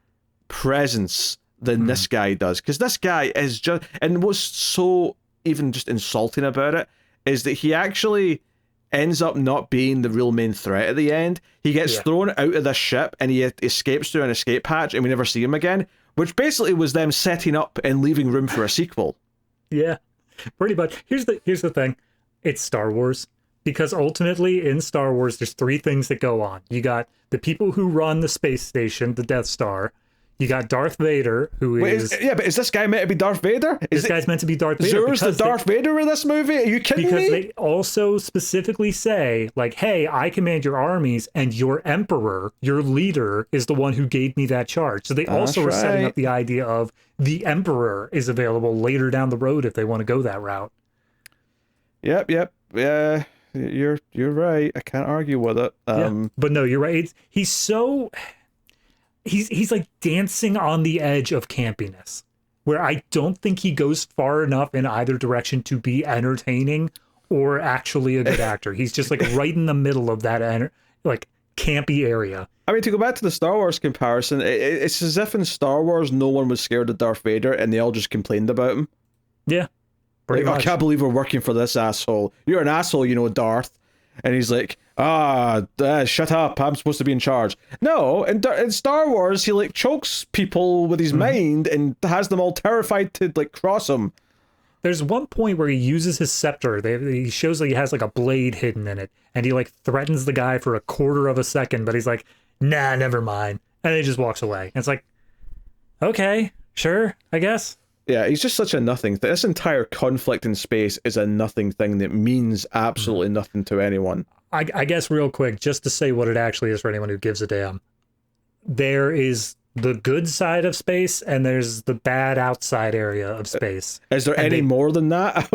presence than this guy does, because this guy is just, and what's so even just insulting about it is that he actually ends up not being the real main threat at the end. He gets thrown out of the ship and he escapes through an escape hatch and we never see him again, which basically was them setting up and leaving room for a sequel. Yeah, pretty much. Here's the thing. It's Star Wars. Because ultimately in Star Wars, there's three things that go on. You got the people who run the space station, the Death Star. You got Darth Vader, who is... but is this guy meant to be Darth Vader? This guy's meant to be Darth Vader. Zur's the Darth Vader in this movie? Are you kidding me? Because they also specifically say, like, hey, I command your armies, and your emperor, your leader, is the one who gave me that charge. So they also are setting up the idea of the emperor is available later down the road if they want to go that route. Yep. Yeah, you're right. I can't argue with it. But no, you're right. He's so... He's like dancing on the edge of campiness, where I don't think he goes far enough in either direction to be entertaining or actually a good actor. He's just like right in the middle of that like campy area. I mean, to go back to the Star Wars comparison, it's as if in Star Wars no one was scared of Darth Vader and they all just complained about him. Yeah, pretty much. I can't believe we're working for this asshole. You're an asshole, Darth. And he's like, shut up, I'm supposed to be in charge. No, in Star Wars, he like chokes people with his mind and has them all terrified to like cross him. There's one point where he uses his scepter. He shows that he has like a blade hidden in it, and he like threatens the guy for a quarter of a second, but he's like, nah, never mind. And he just walks away. And it's like, okay, sure, I guess. Yeah, he's just such a nothing. This entire conflict in space is a nothing thing that means absolutely nothing to anyone. I guess real quick, just to say what it actually is for anyone who gives a damn. There is the good side of space and there's the bad outside area of space. Is there any more than that?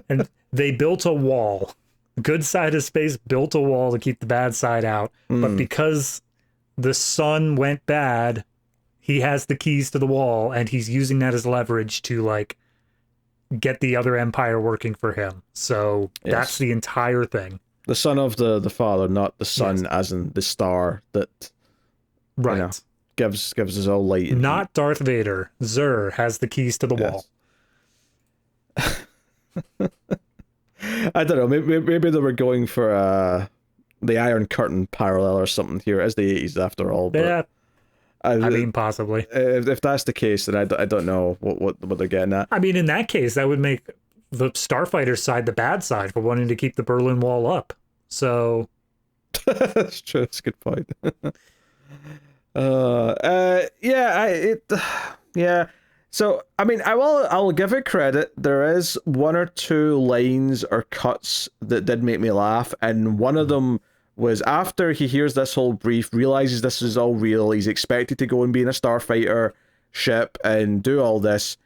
And they built a wall. The good side of space built a wall to keep the bad side out. But because the sun went bad, he has the keys to the wall and he's using that as leverage to like get the other empire working for him. So that's the entire thing. The son of the father, not the sun as in the star that gives us all light. Not Darth Vader. Zur has the keys to the wall. I don't know. Maybe they were going for the Iron Curtain parallel or something here, as the 80s after all. But yeah. I mean, possibly. If that's the case, then I don't know what they're getting at. I mean, in that case, that would make the Starfighter side the bad side for wanting to keep the Berlin Wall up. So that's true. That's a good point. Yeah. So I mean, I'll give it credit. There is one or two lines or cuts that did make me laugh, and one of them was after he hears this whole brief, realizes this is all real. He's expected to go and be in a starfighter ship and do all this.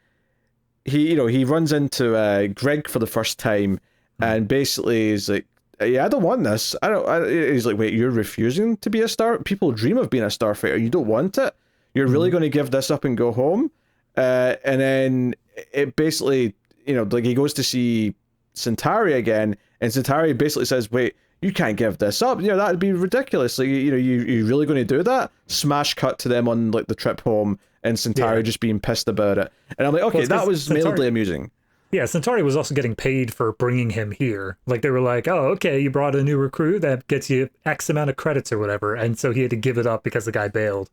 He runs into Greg for the first time, and basically is like, "Yeah, I don't want this. He's like, "Wait, you're refusing to be a star? People dream of being a starfighter. You don't want it? You're really going to give this up and go home?" And then it basically, like he goes to see Centauri again, and Centauri basically says, "Wait, you can't give this up. That'd be ridiculous. Like, you really going to do that?" Smash cut to them on like the trip home, and Centauri just being pissed about it. And I'm like, okay, that was mildly amusing. Yeah, Centauri was also getting paid for bringing him here. Like, they were like, oh, okay, you brought a new recruit that gets you X amount of credits or whatever. And so he had to give it up because the guy bailed.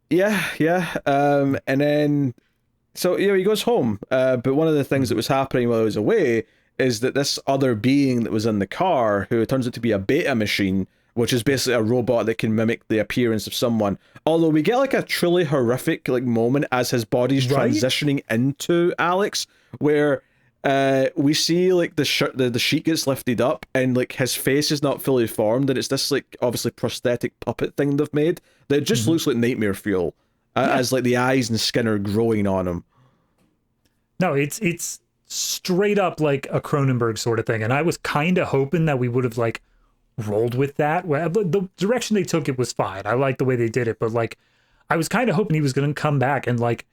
Yeah. And then, so, he goes home. But one of the things that was happening while he was away is that this other being that was in the car, who turns out to be a beta machine, which is basically a robot that can mimic the appearance of someone. Although we get like a truly horrific like moment as his body's transitioning into Alex, where we see like the sheet gets lifted up and like his face is not fully formed, and it's this like obviously prosthetic puppet thing they've made that just looks like nightmare fuel, as like the eyes and skin are growing on him. No, it's straight up like a Cronenberg sort of thing, and I was kind of hoping that we would have like rolled with that. Well, the direction they took it was fine. I liked the way they did it, but like I was kind of hoping he was going to come back and like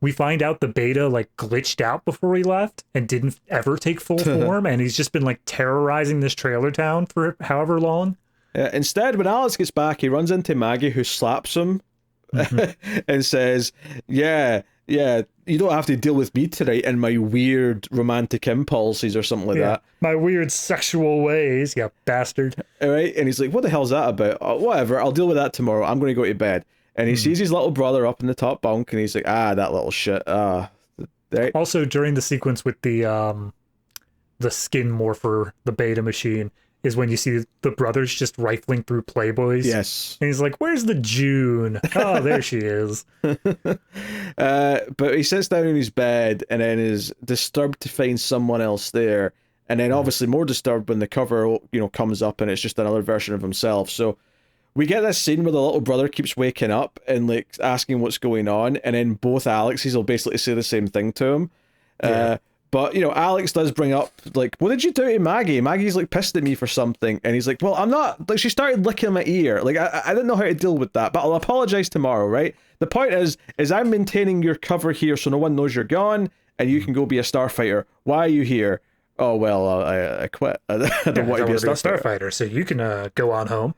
we find out the beta like glitched out before he left and didn't ever take full form, and he's just been like terrorizing this trailer town for however long. Instead, when Alex gets back, he runs into Maggie, who slaps him and says, "Yeah, yeah, you don't have to deal with me tonight and my weird romantic impulses or something like that. My weird sexual ways, you bastard." All right, and he's like, "What the hell's that about? Oh, whatever, I'll deal with that tomorrow. I'm going to go to bed." And he sees his little brother up in the top bunk, and he's like, "Ah, that little shit." Right. Also, during the sequence with the skin morpher, the beta machine, is when you see the brothers just rifling through Playboys. Yes. And he's like, "Where's the June?" Oh, there she is. But he sits down in his bed and then is disturbed to find someone else there. And then obviously more disturbed when the cover, comes up and it's just another version of himself. So we get this scene where the little brother keeps waking up and like asking what's going on. And then both Alexes will basically say the same thing to him. But, Alex does bring up, like, "What did you do to Maggie? Maggie's, like, pissed at me for something." And he's like, "Well, I'm not," like, she started licking my ear. Like, I didn't know how to deal with that, but I'll apologize tomorrow, right? The point is I'm maintaining your cover here so no one knows you're gone, and you can go be a starfighter. Why are you here? Oh, well, I quit. I don't want to be a starfighter. So you can go on home.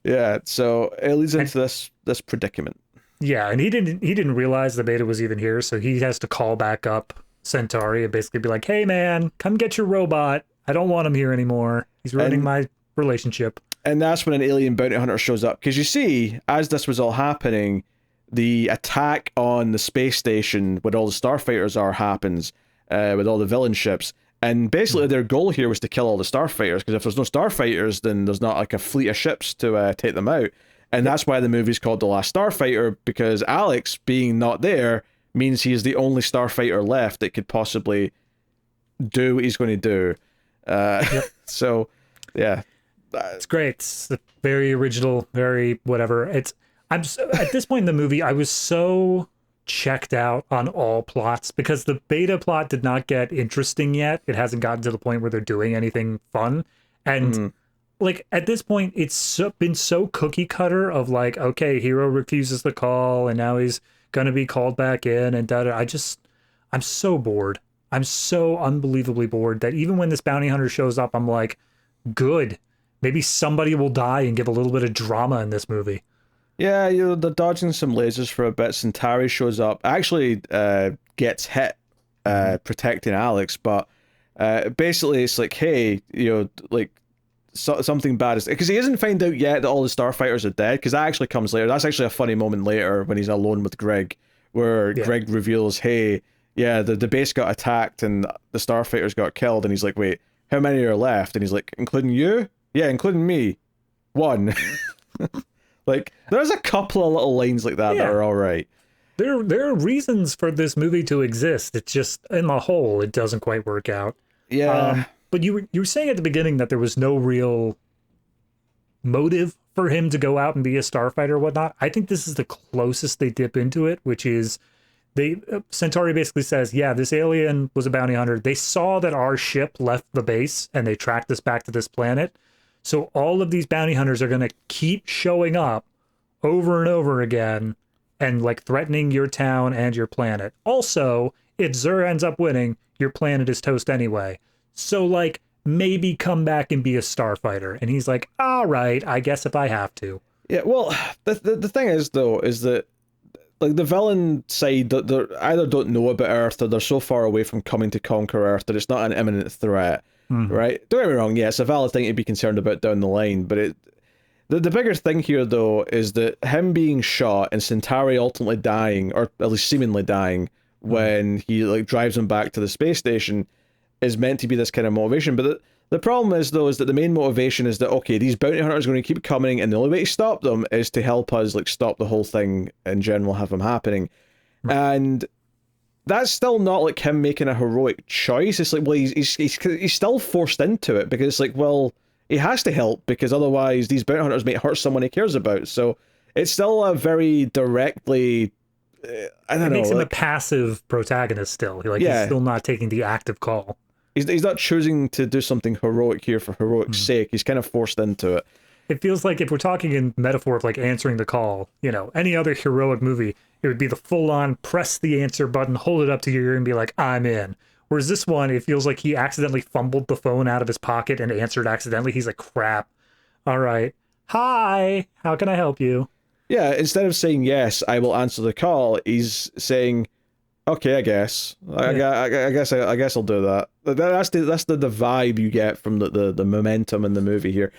Yeah, so it leads into this predicament. Yeah, and he didn't realize the beta was even here, so he has to call back up Centauri and basically be like, "Hey man, come get your robot. I don't want him here anymore. He's ruining my relationship." And that's when an alien bounty hunter shows up. Because you see, as this was all happening, the attack on the space station where all the starfighters happens with all the villain ships. And basically their goal here was to kill all the starfighters, because if there's no starfighters, then there's not like a fleet of ships to take them out. And that's why the movie's called The Last Starfighter, because Alex being not there means he is the only starfighter left that could possibly do what he's going to do. So, yeah. It's great. It's very original, very whatever. At this point in the movie, I was so checked out on all plots because the beta plot did not get interesting yet. It hasn't gotten to the point where they're doing anything fun. And like at this point, it's been so cookie cutter of like, okay, hero refuses the call and now he's gonna be called back in and I'm so bored. I'm so unbelievably bored that even when this bounty hunter shows up, I'm like, good. Maybe somebody will die and give a little bit of drama in this movie. Yeah, they're dodging some lasers for a bit. Centauri shows up, actually gets hit protecting Alex, but basically it's like, hey, something bad is, because he doesn't find out yet that all the starfighters are dead, because that actually comes later. That's actually a funny moment later when he's alone with Greg, where Greg reveals, hey, yeah, the base got attacked and the starfighters got killed, and he's like, wait, how many are left? And he's like, including you? Yeah, including me. One. Like, there's a couple of little lines like that that are all right. There are reasons for this movie to exist. It's just, in the whole, it doesn't quite work out. Yeah. But you were saying at the beginning that there was no real motive for him to go out and be a starfighter or whatnot. I think this is the closest they dip into it, which is Centauri basically says, yeah, this alien was a bounty hunter. They saw that our ship left the base and they tracked us back to this planet. So all of these bounty hunters are going to keep showing up over and over again and like threatening your town and your planet. Also, if Zur ends up winning, your planet is toast anyway. So like maybe come back and be a starfighter. And he's like, all right, I guess if I have to. Yeah, well, the thing is though, is that like the villain side, they either don't know about Earth or they're so far away from coming to conquer Earth that it's not an imminent threat. Right? Don't get me wrong, yeah, it's a valid thing to be concerned about down the line, but the bigger thing here, though, is that him being shot and Centauri ultimately dying, or at least seemingly dying, when he like drives him back to the space station, is meant to be this kind of motivation. But the problem is, though, is that the main motivation is that, okay, these bounty hunters are going to keep coming, and the only way to stop them is to help us like stop the whole thing in general, have them happening. And that's still not like him making a heroic choice. It's like, well, he's still forced into it, because it's like, well, he has to help, because otherwise these bounty hunters may hurt someone he cares about. So it's still a very directly, I don't know. It makes him a passive protagonist still. He's still not taking the active call. He's not choosing to do something heroic here for heroic's sake. He's kind of forced into it. It feels like if we're talking in metaphor of like answering the call, you know, any other heroic movie, it would be the full on press the answer button, hold it up to your ear and be like, I'm in. Whereas this one, it feels like he accidentally fumbled the phone out of his pocket and answered accidentally. He's like, crap. All right. Hi. How can I help you? Yeah, instead of saying yes, I will answer the call, he's saying, okay, I guess. I guess I'll do that. That's the vibe you get from the momentum in the movie here.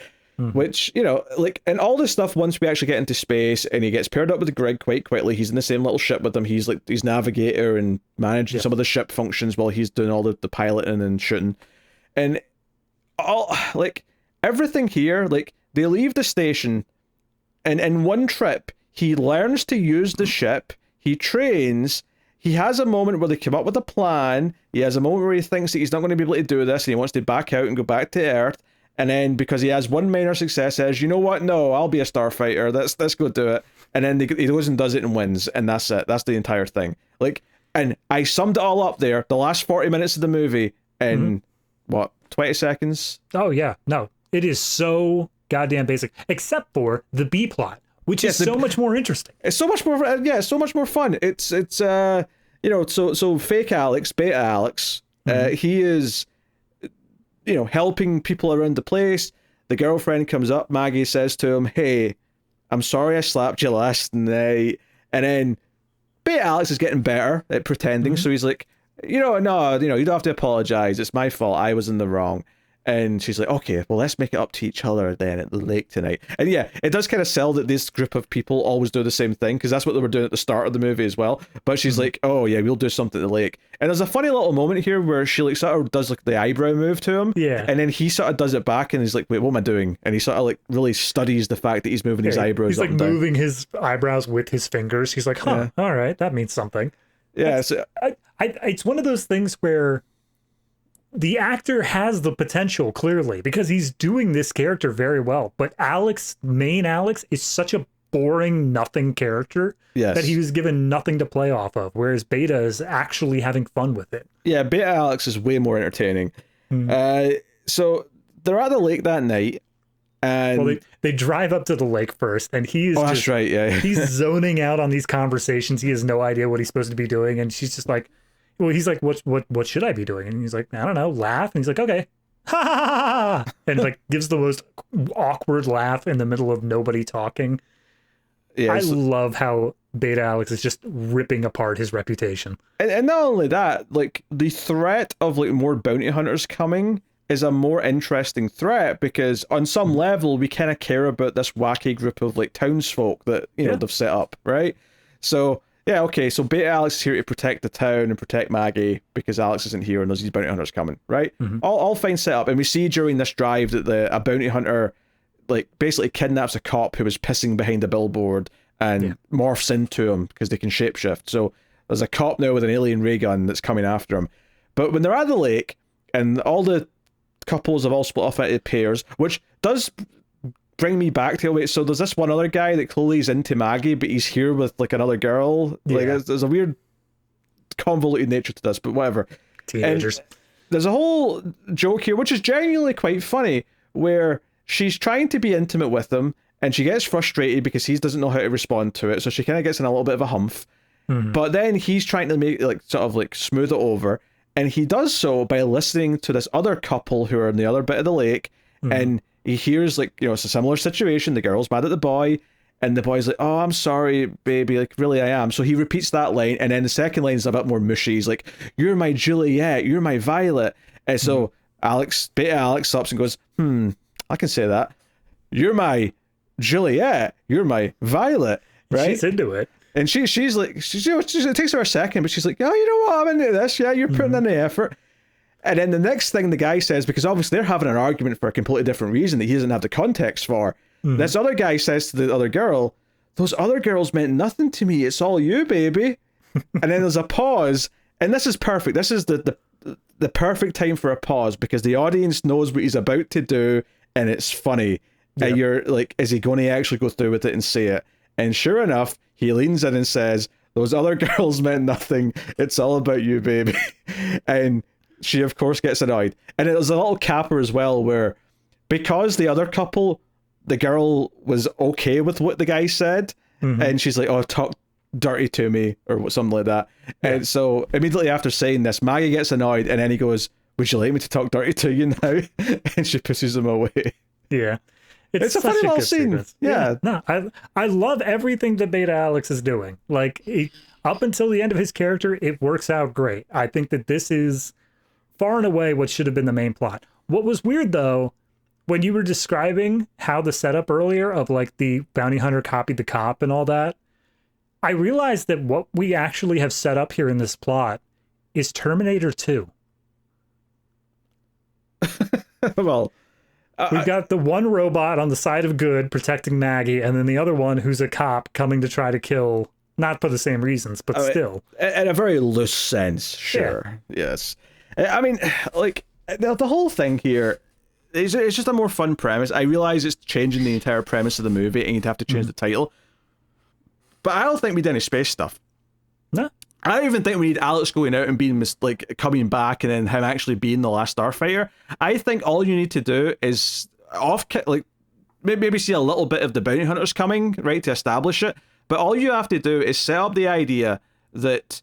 Which, you know, like, and all this stuff, once we actually get into space and he gets paired up with Greg quite quickly, he's in the same little ship with him. He's navigator and managing some of the ship functions while he's doing all the piloting and shooting. And all, like, everything here, like, they leave the station and in one trip, he learns to use the ship, he trains, he has a moment where they come up with a plan, he has a moment where he thinks that he's not going to be able to do this and he wants to back out and go back to Earth. And then because he has one minor success, says, you know what? No, I'll be a starfighter. Let's go do it. And then he goes and does it and wins. And that's it. That's the entire thing. Like, and I summed it all up there. The last 40 minutes of the movie in, what, 20 seconds? Oh, yeah. No, it is so goddamn basic. Except for the B plot, which is so much more interesting. It's so much more, it's so much more fun. It's you know, so fake Alex, beta Alex, he is, you know, helping people around the place. The girlfriend comes up, Maggie says to him, hey, I'm sorry I slapped you last night. And then beta Alex is getting better at pretending, so he's like, you know, no, you don't have to apologize, it's my fault, I was in the wrong. And she's like, okay, well, let's make it up to each other then at the lake tonight. And yeah, it does kind of sell that this group of people always do the same thing, because that's what they were doing at the start of the movie as well. But she's like, oh yeah, we'll do something at the lake. And there's a funny little moment here where she like sort of does like the eyebrow move to him. Yeah. And then he sort of does it back and he's like, wait, what am I doing? And he sort of like really studies the fact that he's moving his eyebrows He's up like and down. moving his eyebrows with his fingers. He's like, huh, all right, that means something. Yeah. It's one of those things where the actor has the potential, clearly, because he's doing this character very well. But main Alex, is such a boring nothing character that he was given nothing to play off of, whereas Beta is actually having fun with it. Yeah, Beta Alex is way more entertaining. So they're at the lake that night, and well, they drive up to the lake first, and he is that's right, yeah. He's zoning out on these conversations. He has no idea what he's supposed to be doing, and she's just like, well, he's like, what should I be doing? And he's like, I don't know, laugh. And he's like, okay. Ha ha ha ha. And like gives the most awkward laugh in the middle of nobody talking. Yeah, I love how Beta Alex is just ripping apart his reputation. And not only that, like the threat of like more bounty hunters coming is a more interesting threat, because on some level we kind of care about this wacky group of like townsfolk that, you know, they've set up, right? So yeah, okay, so Beta Alex is here to protect the town and protect Maggie because Alex isn't here and there's these bounty hunters coming, right? All fine set up. And we see during this drive that a bounty hunter like basically kidnaps a cop who was pissing behind a billboard and morphs into him because they can shapeshift. So there's a cop now with an alien ray gun that's coming after him. But when they're at the lake and all the couples have all split off into pairs, which does bring me back to, wait, so there's this one other guy that clearly is into Maggie, but he's here with like another girl. Like there's a weird convoluted nature to this, but whatever. Teenagers. And there's a whole joke here, which is genuinely quite funny, where she's trying to be intimate with him and she gets frustrated because he doesn't know how to respond to it, so she kind of gets in a little bit of a humph. But then he's trying to make like sort of like smooth it over, and he does so by listening to this other couple who are in the other bit of the lake, and he hears like, you know, it's a similar situation. The girl's mad at the boy, and the boy's like, oh, I'm sorry, baby, like really I am. So he repeats that line, and then the second line is a bit more mushy. He's like, you're my Juliet, you're my Violet. And so Beta Alex stops and goes, I can say that. You're my Juliet, you're my Violet, right? She's into it. And she's like, it takes her a second, but she's like, oh, you know what, I'm into this. Yeah, you're putting in the effort. And then the next thing the guy says, because obviously they're having an argument for a completely different reason that he doesn't have the context for. This other guy says to the other girl, those other girls meant nothing to me. It's all you, baby. And then there's a pause. And this is perfect. This is the perfect time for a pause, because the audience knows what he's about to do and it's funny. Yep. And you're like, is he going to actually go through with it and say it? And sure enough, he leans in and says, those other girls meant nothing. It's all about you, baby. And she, of course, gets annoyed. And there's a little capper as well where, because the other couple the girl was okay with what the guy said, and she's like, "Oh, talk dirty to me," or something like that. Yeah. And so immediately after saying this, Maggie gets annoyed, and then he goes, "Would you like me to talk dirty to you now?" And she pushes him away. Yeah. It's a funny little scene. sequence. Yeah. No, I love everything that Beta Alex is doing. Like, up until the end of his character, it works out great. I think that this is far and away what should have been the main plot. What was weird, though, when you were describing how the setup earlier of, like, the bounty hunter copied the cop and all that, I realized that what we actually have set up here in this plot is Terminator 2. Well... We've got the one robot on the side of good protecting Maggie, and then the other one who's a cop coming to try to kill, not for the same reasons, but still. In a very loose sense, sure. Yeah. Yes. I mean, like, the whole thing here, it's just a more fun premise. I realize it's changing the entire premise of the movie, and you'd have to change the title. But I don't think we need any space stuff. No. I don't even think we need Alex going out and being like coming back and then him actually being the last Starfighter. I think all you need to do is maybe see a little bit of the bounty hunters coming, right, to establish it. But all you have to do is set up the idea that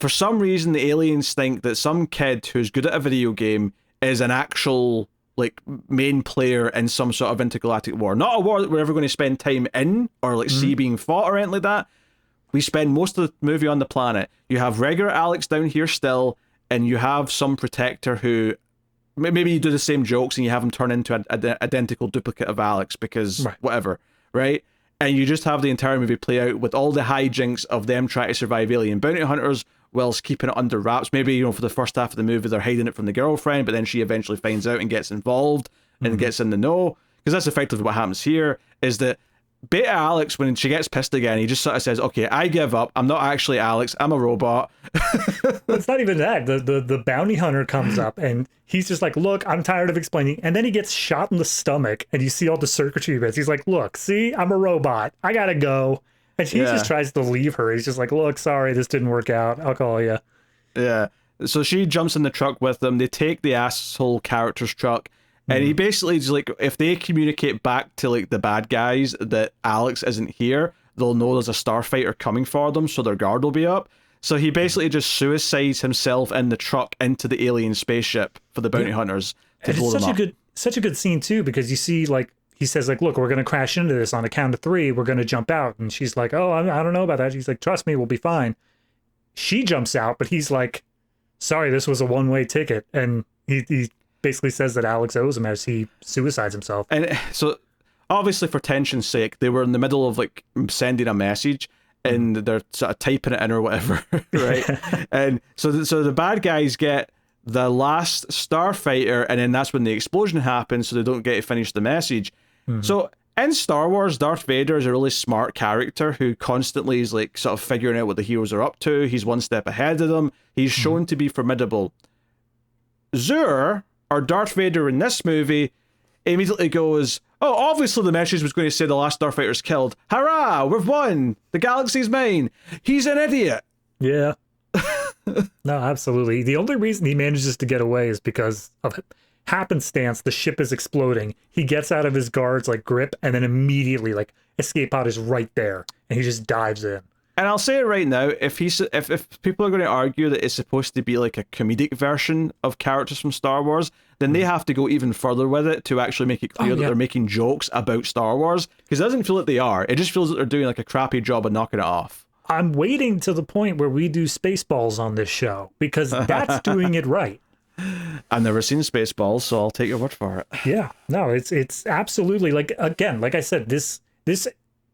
for some reason the aliens think that some kid who's good at a video game is an actual like main player in some sort of intergalactic war. Not a war that we're ever going to spend time in or like see being fought or anything like that. We spend most of the movie on the planet. You have regular Alex down here still, and you have some protector who... Maybe you do the same jokes and you have him turn into an identical duplicate of Alex because whatever, right? And you just have the entire movie play out with all the hijinks of them trying to survive alien bounty hunters whilst keeping it under wraps. Maybe, for the first half of the movie, they're hiding it from the girlfriend, but then she eventually finds out and gets involved and gets in the know. Because that's effectively what happens here, is that Beta Alex, when she gets pissed again, he just sort of says, "Okay, I give up. I'm not actually Alex. I'm a robot." It's not even that. The bounty hunter comes up and he's just like, "Look, I'm tired of explaining." And then he gets shot in the stomach and you see all the circuitry bits. He's like, "Look, see, I'm a robot. I gotta go." And she just tries to leave her. He's just like, "Look, sorry, this didn't work out. I'll call you." Yeah. So she jumps in the truck with them. They take the asshole character's truck. And he basically is like, if they communicate back to like the bad guys that Alex isn't here, they'll know there's a starfighter coming for them, so their guard will be up. So he basically just suicides himself in the truck into the alien spaceship for the bounty hunters to blow them up. Such a good scene too, because you see like he says like, "Look, we're gonna crash into this on a count of 3. We're gonna jump out," and she's like, "Oh, I don't know about that." She's like, "Trust me, we'll be fine." She jumps out, but he's like, "Sorry, this was a one-way ticket," and he basically says that Alex owes him as he suicides himself. And so, obviously, for tension's sake, they were in the middle of like sending a message, and they're sort of typing it in or whatever, right? And so the bad guys get the last Starfighter, and then that's when the explosion happens, so they don't get to finish the message. So in Star Wars, Darth Vader is a really smart character who constantly is like sort of figuring out what the heroes are up to. He's one step ahead of them. He's shown to be formidable. Zur, or Darth Vader in this movie, immediately goes, "Oh, obviously the message was going to say the last Starfighter's killed. Hurrah, we've won. The galaxy's mine. He's an idiot." Yeah. No, absolutely. The only reason he manages to get away is because of happenstance. The ship is exploding. He gets out of his guard's like grip, and then immediately like escape pod is right there, and he just dives in. And I'll say it right now, if people are going to argue that it's supposed to be like a comedic version of characters from Star Wars, then they have to go even further with it to actually make it clear that they're making jokes about Star Wars, because it doesn't feel like they are. It just feels like they're doing like a crappy job of knocking it off. I'm waiting to the point where we do Spaceballs on this show, because that's doing it right. I've never seen Spaceballs, so I'll take your word for it. Yeah, no, it's absolutely, like, again, like I said, this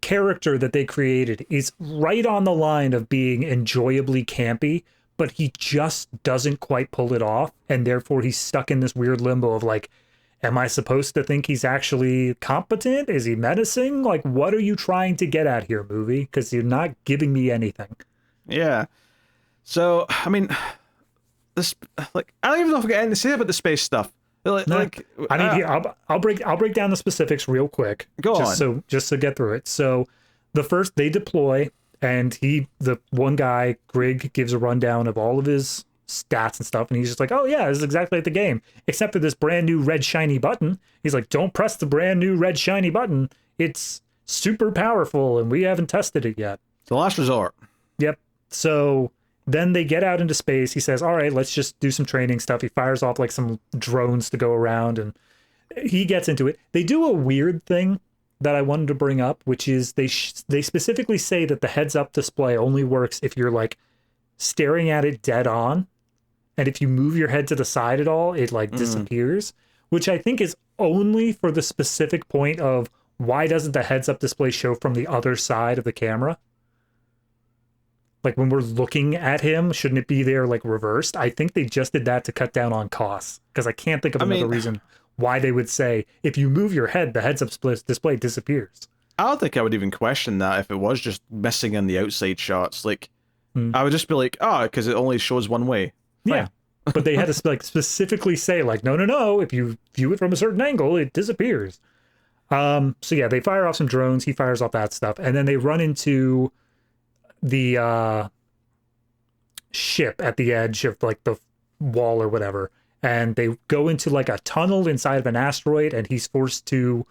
character that they created is right on the line of being enjoyably campy, but he just doesn't quite pull it off, and therefore he's stuck in this weird limbo of like, am I supposed to think he's actually competent? Is he menacing? Like, what are you trying to get at here, movie? Because you're not giving me anything. Yeah. So, I mean, this, like, I don't even know if I get anything to say about the space stuff. I'll break down the specifics real quick. Just to get through it. So the first, they deploy, and the one guy, Grigg, gives a rundown of all of his stats and stuff, and he's just like, oh yeah, this is exactly like the game, except for this brand new red shiny button. He's like, don't press the brand new red shiny button. It's super powerful, and we haven't tested it yet. The last resort. Yep. So then they get out into space. He says, all right, let's just do some training stuff. He fires off like some drones to go around, and he gets into it. They do a weird thing that I wanted to bring up, which is they specifically say that the heads-up display only works if you're like staring at it dead on, and if you move your head to the side at all, it like disappears, which I think is only for the specific point of why doesn't the heads-up display show from the other side of the camera? Like when we're looking at him, shouldn't it be there like reversed? I think they just did that to cut down on costs, because I can't think of another reason why they would say if you move your head, the heads-up display disappears. I don't think I would even question that if it was just missing in the outside shots. Like, I would just be like, oh, because it only shows one way. Fine. Yeah, but they had to like specifically say like, no, if you view it from a certain angle, it disappears. So yeah, they fire off some drones. He fires off that stuff, and then they run into the ship at the edge of like the wall or whatever. And they go into like a tunnel inside of an asteroid, and he's forced to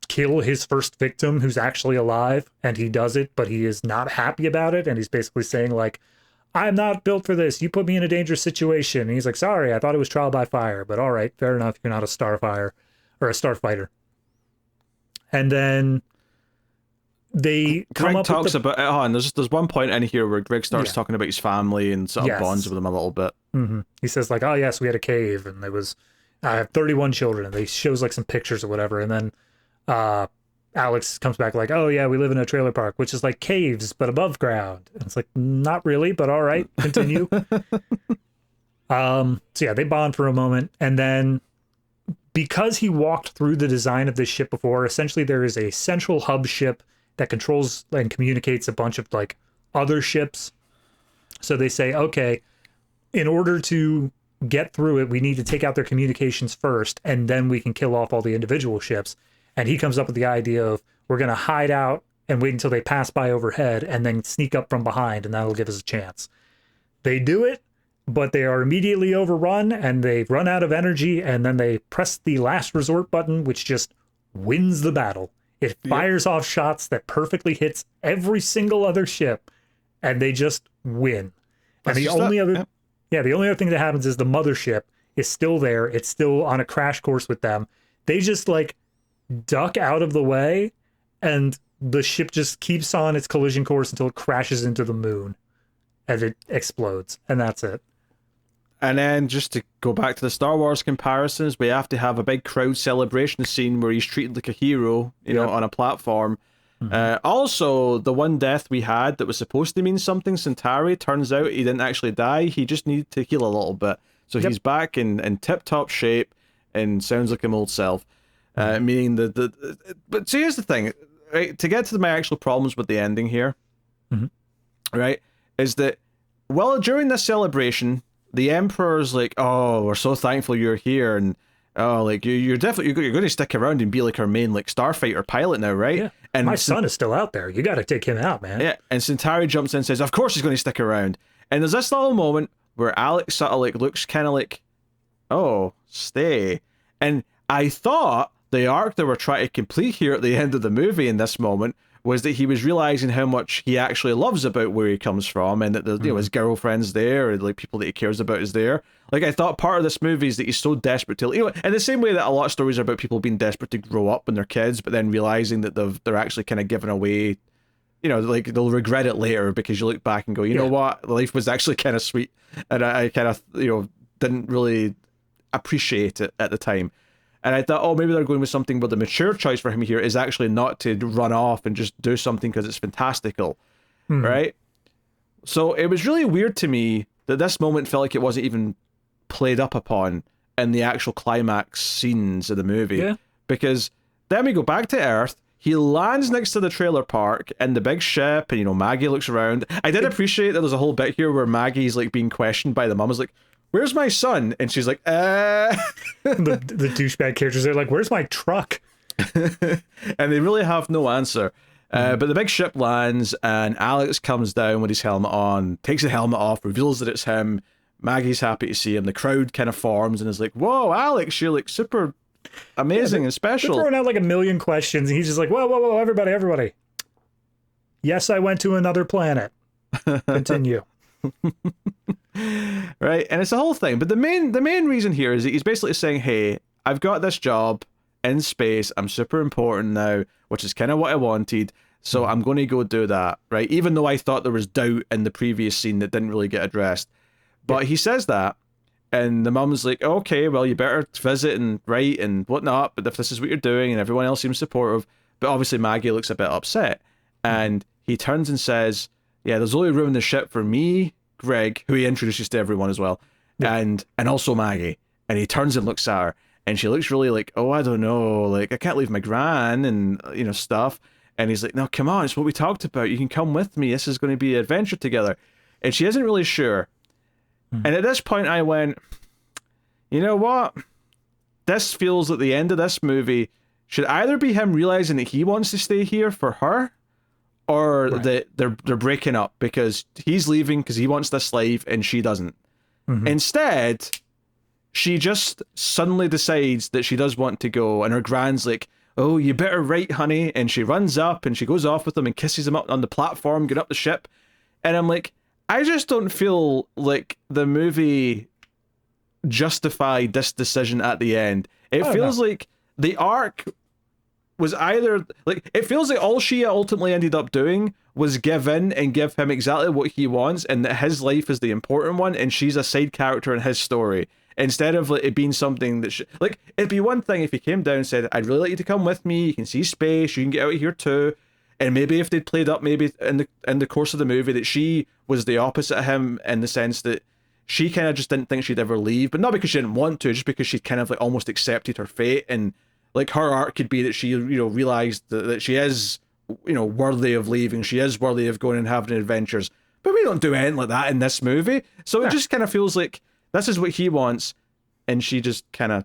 kill his first victim who's actually alive, and he does it, but he is not happy about it, and he's basically saying like, I'm not built for this, you put me in a dangerous situation. And he's like, sorry, I thought it was trial by fire, but all right, fair enough, you're not a starfighter or a starfighter. And then they Greg talks about and there's one point in here where Greg starts talking about his family and sort of bonds with them a little bit. He says like, oh yes, we had a cave, and I have 31 children, and they shows like some pictures or whatever, and then Alex comes back like, oh yeah, we live in a trailer park, which is like caves but above ground. And it's like, not really, but all right, continue. So yeah, they bond for a moment, and then because he walked through the design of this ship before, essentially there is a central hub ship that controls and communicates a bunch of like other ships. So they say, okay, in order to get through it, we need to take out their communications first, and then we can kill off all the individual ships. And he comes up with the idea of, we're going to hide out and wait until they pass by overhead and then sneak up from behind, and that'll give us a chance. They do it, but they are immediately overrun, and they run out of energy, and then they press the last resort button, which just wins the battle. It fires off shots that perfectly hits every single other ship, and they just win. And the only other thing that happens is the mothership is still there. It's still on a crash course with them. They just like duck out of the way, and the ship just keeps on its collision course until it crashes into the moon, and it explodes, and that's it. And then, just to go back to the Star Wars comparisons, we have to have a big crowd celebration scene where he's treated like a hero, you know, on a platform. Also, the one death we had that was supposed to mean something, Centauri, turns out he didn't actually die. He just needed to heal a little bit. So he's back in tip-top shape and sounds like him old self. Meaning but see, here's the thing, right? To get to my actual problems with the ending here, right, is that, well, during this celebration, the Emperor's like, oh, we're so thankful you're here, and oh, like you're definitely you're going to stick around and be like our main like starfighter pilot now, right? Yeah. And my son is still out there. You got to take him out, man. Yeah. And Centauri jumps in and says, of course he's going to stick around. And there's this little moment where Alex sort of like looks kind of like, oh, stay. And I thought the arc they were trying to complete here at the end of the movie in this moment was that he was realizing how much he actually loves about where he comes from, and that you know, his girlfriend's there, and like people that he cares about is there. Like, I thought part of this movie is that he's so desperate to, you know, in the same way that a lot of stories are about people being desperate to grow up when they're kids, but then realizing that they're actually kind of giving away, you know, like they'll regret it later because you look back and go, you know what, life was actually kind of sweet, and I kind of, you know, didn't really appreciate it at the time. And I thought, oh, maybe they're going with something, but the mature choice for him here is actually not to run off and just do something because it's fantastical, right? So it was really weird to me that this moment felt like it wasn't even played up upon in the actual climax scenes of the movie. Because then we go back to Earth, he lands next to the trailer park in the big ship, and, you know, Maggie looks around. I did appreciate that there's a whole bit here where Maggie's, like, being questioned by the mum. I was like, where's my son? And she's like, the douchebag characters are like, where's my truck? And they really have no answer. But the big ship lands, and Alex comes down with his helmet on, takes the helmet off, reveals that it's him. Maggie's happy to see him. The crowd kind of forms and is like, "Whoa, Alex, you're like super amazing and special." They're throwing out like a million questions, and he's just like, whoa, everybody. Yes, I went to another planet. Continue. Right, and it's a whole thing. But the main reason here is that he's basically saying, "Hey, I've got this job in space. I'm super important now, which is kind of what I wanted. So I'm going to go do that." Right, even though I thought there was doubt in the previous scene that didn't really get addressed. But he says that, and the mum's like, "Okay, well, you better visit and write and whatnot, but if this is what you're doing," and everyone else seems supportive, but obviously Maggie looks a bit upset, and he turns and says, "Yeah, there's only room in the ship for me, Greg," who he introduces to everyone as well, and also Maggie, and he turns and looks at her, and she looks really like, "Oh, I don't know, like, I can't leave my gran," and, stuff, and he's like, "No, come on, it's what we talked about, you can come with me, this is going to be an adventure together," and she isn't really sure. And at this point I went, you know what? This feels like the end of this movie should either be him realizing that he wants to stay here for her, or that they're breaking up because he's leaving because he wants this life and she doesn't. Instead, she just suddenly decides that she does want to go, and her gran's like, "Oh, you better write, honey," and she runs up and she goes off with him and kisses him up on the platform, get up the ship, and I'm like, I just don't feel like the movie justified this decision at the end. It feels like the arc was either like, it feels like all she ultimately ended up doing was give in and give him exactly what he wants, and that his life is the important one and she's a side character in his story, instead of like it being something that like, it'd be one thing if he came down and said, "I'd really like you to come with me, you can see space, you can get out of here too," and maybe if they'd played up maybe in the course of the movie that she was the opposite of him, in the sense that she kind of just didn't think she'd ever leave, but not because she didn't want to, just because she'd kind of like almost accepted her fate, and like her arc could be that she realized that she is worthy of leaving, she is worthy of going and having adventures. But we don't do anything like that in this movie, so it just kind of feels like this is what he wants, and she just kind of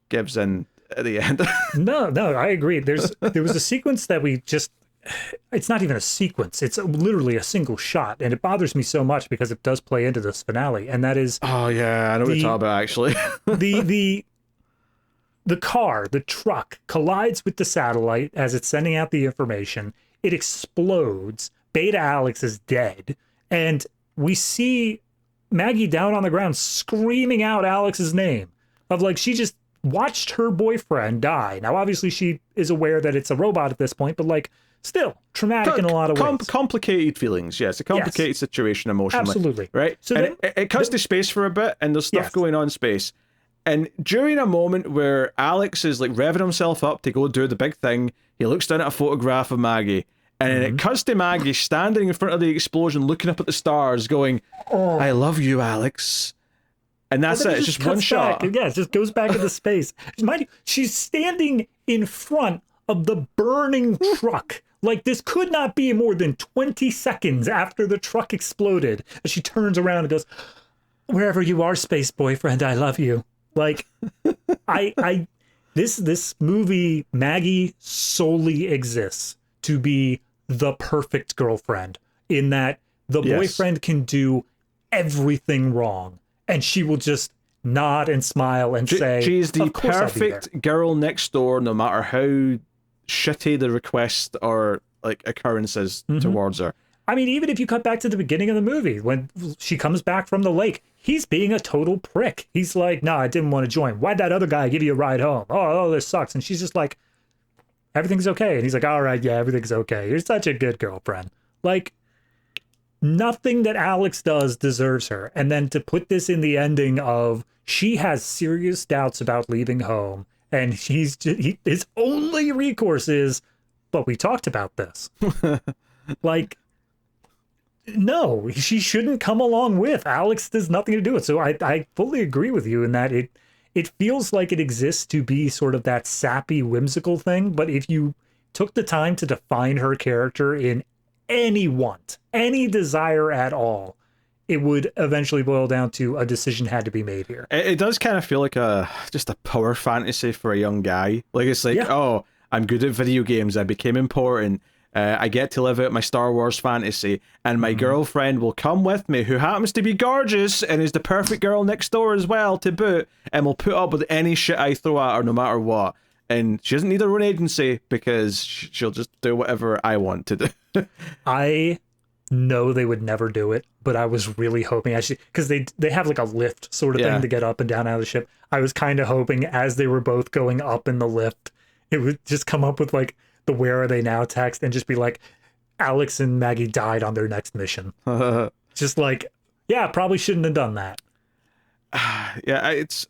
gives in at the end. No, I agree. There was a sequence that it's not even a sequence, it's literally a single shot, and it bothers me so much because it does play into this finale, and that is, oh yeah, I know what you're talking about, actually. the truck collides with the satellite as it's sending out the information. It explodes. Beta Alex is dead, and we see Maggie down on the ground screaming out Alex's name, of like, she just watched her boyfriend die. Now obviously she is aware that it's a robot at this point, but like, still traumatic in a lot of ways. Complicated feelings, yes. A complicated situation emotionally. Absolutely. Right? So and it cuts to space for a bit, and there's stuff going on in space. And during a moment where Alex is like revving himself up to go do the big thing, he looks down at a photograph of Maggie, and then it cuts to Maggie standing in front of the explosion, looking up at the stars, going, "I love you, Alex." And that's it. It's just one shot. Yeah, it just goes back into space. Mind you, she's standing in front of the burning truck. Like, this could not be more than 20 seconds after the truck exploded. And she turns around and goes, "Wherever you are, space boyfriend, I love you." Like, this movie, Maggie solely exists to be the perfect girlfriend, in that the boyfriend can do everything wrong, and she will just nod and smile and say, she's the perfect girl next door, no matter how shitty the request or like occurrences towards her. I mean, even if you cut back to the beginning of the movie, when she comes back from the lake, he's being a total prick. He's like, "No, I didn't want to join. Why'd that other guy give you a ride home? Oh, this sucks." And she's just like, "Everything's okay." And he's like, "All right, yeah, everything's okay. You're such a good girlfriend." Like, nothing that Alex does deserves her. And then to put this in the ending of, she has serious doubts about leaving home, and his only recourse is, "But we talked about this." Like, no, she shouldn't come along with. Alex does nothing to do with it. So I fully agree with you in that it feels like it exists to be sort of that sappy, whimsical thing. But if you took the time to define her character in any want, any desire at all, it would eventually boil down to a decision had to be made here. It does kind of feel like just a power fantasy for a young guy. Like, it's like, oh, I'm good at video games, I became important, I get to live out my Star Wars fantasy, and my girlfriend will come with me, who happens to be gorgeous and is the perfect girl next door as well to boot, and will put up with any shit I throw at her no matter what. And she doesn't need her own agency because she'll just do whatever I want to do. I know they would never do it, but I was really hoping actually, because they have like a lift sort of thing to get up and down out of the ship. I was kind of hoping as they were both going up in the lift, it would just come up with like the "Where are they now?" text and just be like, Alex and Maggie died on their next mission. Just like, yeah, probably shouldn't have done that. Yeah, it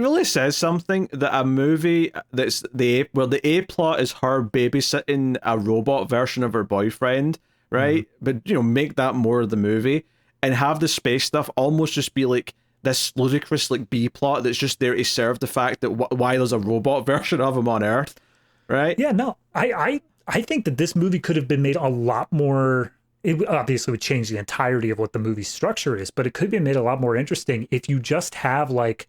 really says something that a movie that's where the A plot is her babysitting a robot version of her boyfriend, right? But make that more of the movie, and have the space stuff almost just be like this ludicrous like B plot that's just there to serve the fact that why there's a robot version of him on Earth, right? Yeah, no, I think that this movie could have been made a lot more. It obviously would change the entirety of what the movie structure is, but it could be made a lot more interesting if you just have like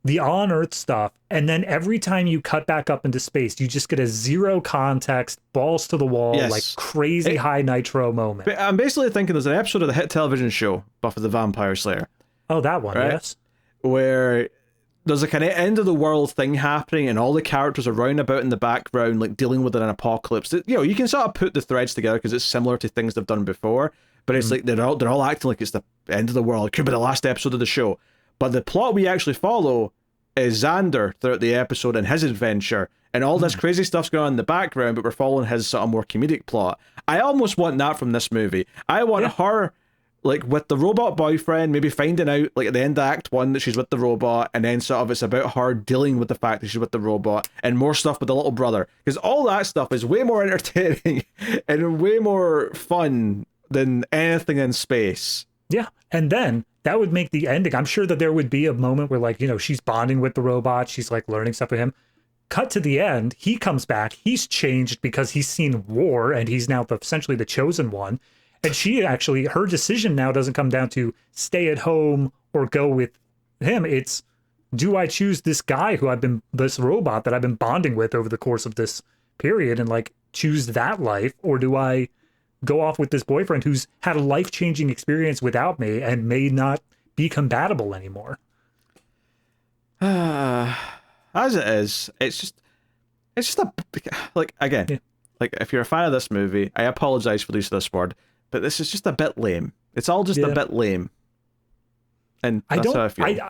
the on-Earth stuff, and then every time you cut back up into space, you just get a zero context, balls to the wall, like crazy high nitro moment. But I'm basically thinking there's an episode of the hit television show Buffy the Vampire Slayer. Oh, that one, right? Yes. Where there's a kind of end of the world thing happening, and all the characters are round about in the background, like dealing with an apocalypse. You can sort of put the threads together because it's similar to things they've done before, but it's like they're all acting like it's the end of the world. It could be the last episode of the show. But the plot we actually follow is Xander throughout the episode and his adventure, and all this crazy stuff's going on in the background, but we're following his sort of more comedic plot. I almost want that from this movie. I want her, like, with the robot boyfriend, maybe finding out, like, at the end of Act 1 that she's with the robot, and then sort of it's about her dealing with the fact that she's with the robot, and more stuff with the little brother. Because all that stuff is way more entertaining and way more fun than anything in space. Yeah, and then that would make the ending. I'm sure that there would be a moment where, like, she's bonding with the robot, she's, like, learning stuff with him. Cut to the end, he comes back, he's changed because he's seen war, and he's now essentially the chosen one. And she actually, her decision now doesn't come down to stay at home or go with him. It's, do I choose this guy this robot that I've been bonding with over the course of this period and, like, choose that life, or do I go off with this boyfriend who's had a life-changing experience without me and may not be compatible anymore? As it is, it's just a, like, again, like, if you're a fan of this movie, I apologize for the use of this word, but this is just a bit lame. It's all just a bit lame. And that's how I feel.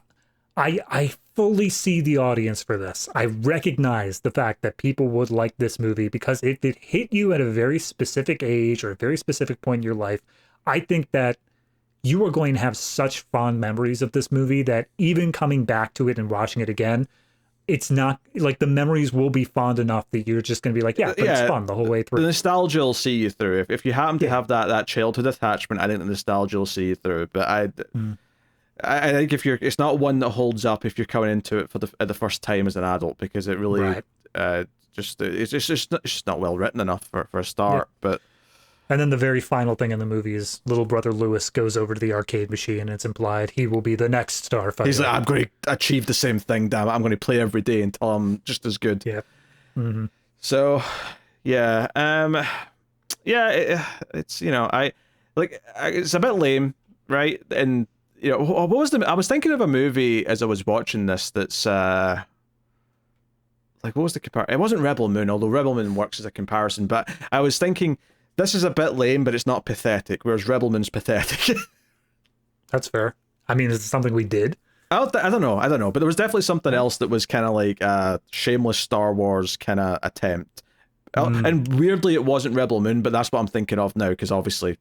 I fully see the audience for this. I recognize the fact that people would like this movie because it hit you at a very specific age or a very specific point in your life. I think that you are going to have such fond memories of this movie that even coming back to it and watching it again, it's not like the memories will be fond enough that you're just going to be like, but it's fun the whole way through. The nostalgia will see you through. If you happen to have that childhood attachment, I think the nostalgia will see you through. But I think it's not one that holds up if you're coming into it at the first time as an adult, because it really it's just not well written enough for a start. But and then the very final thing in the movie is little brother Lewis goes over to the arcade machine, and it's implied he will be the next Starfighter. He's like, I'm going to achieve the same thing, damn it. I'm going to play every day until I'm just as good. Yeah. So, yeah. It's, it's a bit lame, right? And, what was I was thinking of a movie as I was watching this that's, like, what was the comparison? It wasn't Rebel Moon, although Rebel Moon works as a comparison, but I was thinking, this is a bit lame, but it's not pathetic, whereas Rebel Moon's pathetic. That's fair. I mean, is it something we did? I don't know, but there was definitely something else that was kind of like a shameless Star Wars kind of attempt. And weirdly, it wasn't Rebel Moon, but that's what I'm thinking of now, because obviously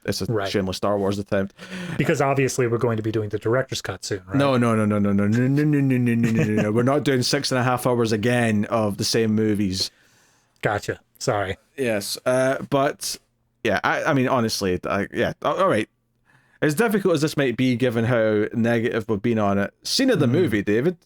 it's a shameless Star Wars attempt. Because obviously we're going to be doing the director's cut soon, right? No. We're not doing 6.5 hours again of the same movies. Gotcha. Sorry. Yes, but yeah, I mean, honestly, all right. As difficult as this might be, given how negative we've been on it, scene of the movie, David.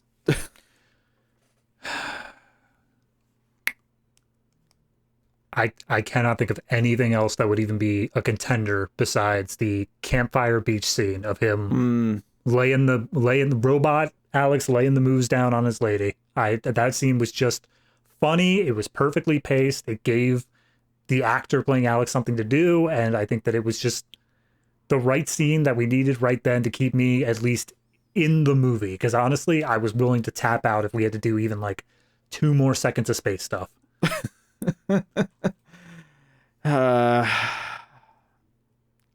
I cannot think of anything else that would even be a contender besides the campfire beach scene of him laying the robot Alex laying the moves down on his lady. That scene was just funny. It was perfectly paced. It gave the actor playing Alex something to do, and I think that it was just the right scene that we needed right then to keep me at least in the movie. Because honestly, I was willing to tap out if we had to do even like 2 more seconds of space stuff.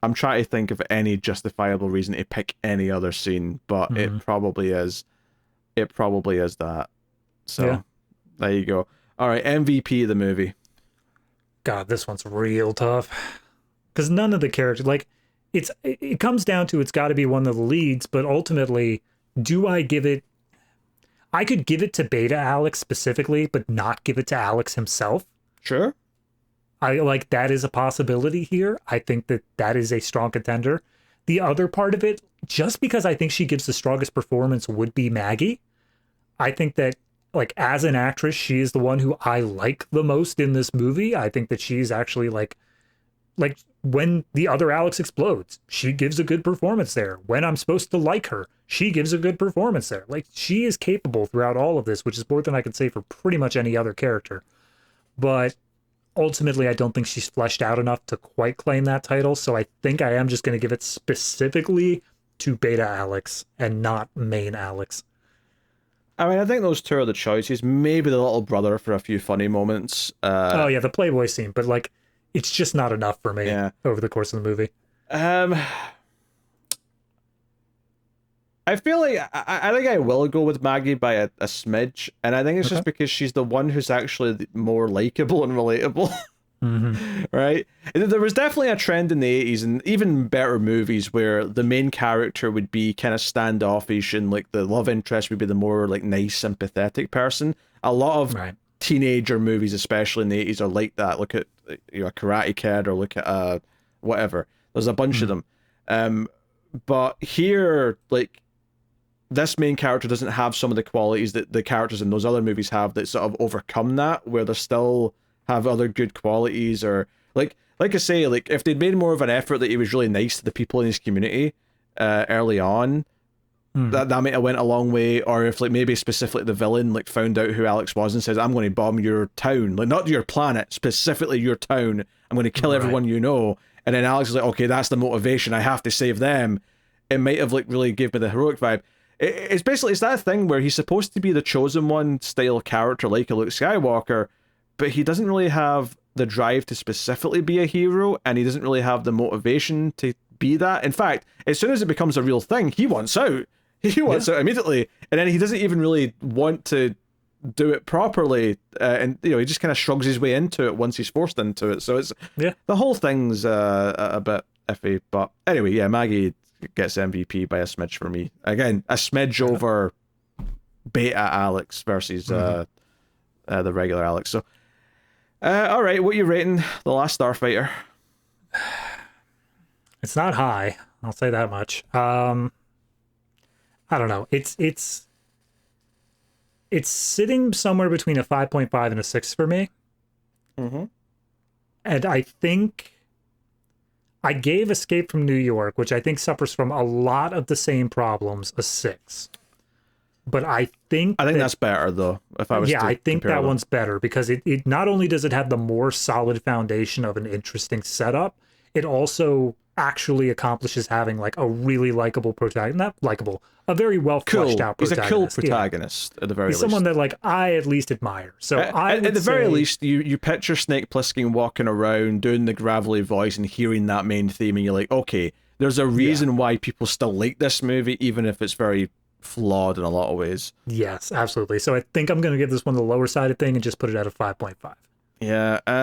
I'm trying to think of any justifiable reason to pick any other scene, but it probably is. It probably is that. So, yeah. There you go. All right, MVP of the movie. God, this one's real tough. Because none of the characters, like, it comes down to it's got to be one of the leads, but ultimately, do I give it... I could give it to Beta Alex specifically, but not give it to Alex himself. Sure. I like that is a possibility here. I think that that is a strong contender. The other part of it, just because I think she gives the strongest performance, would be Maggie. I think that, like, as an actress, she is the one who I like the most in this movie. I think that she's actually like when the other Alex explodes, she gives a good performance there. When I'm supposed to like her, she gives a good performance there. Like, she is capable throughout all of this, which is more than I can say for pretty much any other character. But ultimately, I don't think she's fleshed out enough to quite claim that title. So I think I am just going to give it specifically to Beta Alex and not main Alex. I mean, I think those two are the choices. Maybe the little brother for a few funny moments. Oh yeah, the Playboy scene, but like, it's just not enough for me over the course of the movie. I feel like I think I will go with Maggie by a smidge, and I think it's just because she's the one who's actually more likable and relatable. Right? There was definitely a trend in the 80s and even better movies where the main character would be kind of standoffish and like the love interest would be the more like nice, sympathetic person. A lot of teenager movies, especially in the 80s, are like that. Look at a Karate Kid or look at whatever. There's a bunch of them. But here, like, this main character doesn't have some of the qualities that the characters in those other movies have that sort of overcome that, where they still have other good qualities, or like I say, like if they'd made more of an effort that he was really nice to the people in his community early on, that might have went a long way. Or if like maybe specifically the villain like found out who Alex was and says, I'm going to bomb your town, like not your planet, specifically your town, I'm going to kill everyone you know, and then Alex is like, okay, that's the motivation, I have to save them. It might have like really gave me the heroic vibe. It's basically, it's that thing where he's supposed to be the chosen one style character like a Luke Skywalker, but he doesn't really have the drive to specifically be a hero, and he doesn't really have the motivation to be that. In fact, as soon as it becomes a real thing, he wants out. He wants out immediately, and then he doesn't even really want to do it properly, and he just kind of shrugs his way into it once he's forced into it. So it's the whole thing's a bit iffy. But anyway, Maggie gets MVP by a smidge for me. Again, a smidge over Beta Alex versus the regular Alex. So. All right, what are you rating The Last Starfighter? It's not high, I'll say that much. I don't know. It's sitting somewhere between a 5.5 and a 6 for me. And I think I gave Escape from New York, which I think suffers from a lot of the same problems, a 6. But I think that's better though. If I was I think that one's better because it not only does it have the more solid foundation of an interesting setup, it also actually accomplishes having like a really likable protagonist. Not likable, a very well fleshed out protagonist. He's a cool protagonist at the very least. He's someone that like I at least admire. So at the very least, you picture Snake Plissken walking around doing the gravelly voice and hearing that main theme, and you're like, okay, there's a reason why people still like this movie, even if it's very flawed in a lot of ways. Yes, absolutely. So I think I'm going to give this one the lower side of thing and just put it at a 5.5. Yeah. I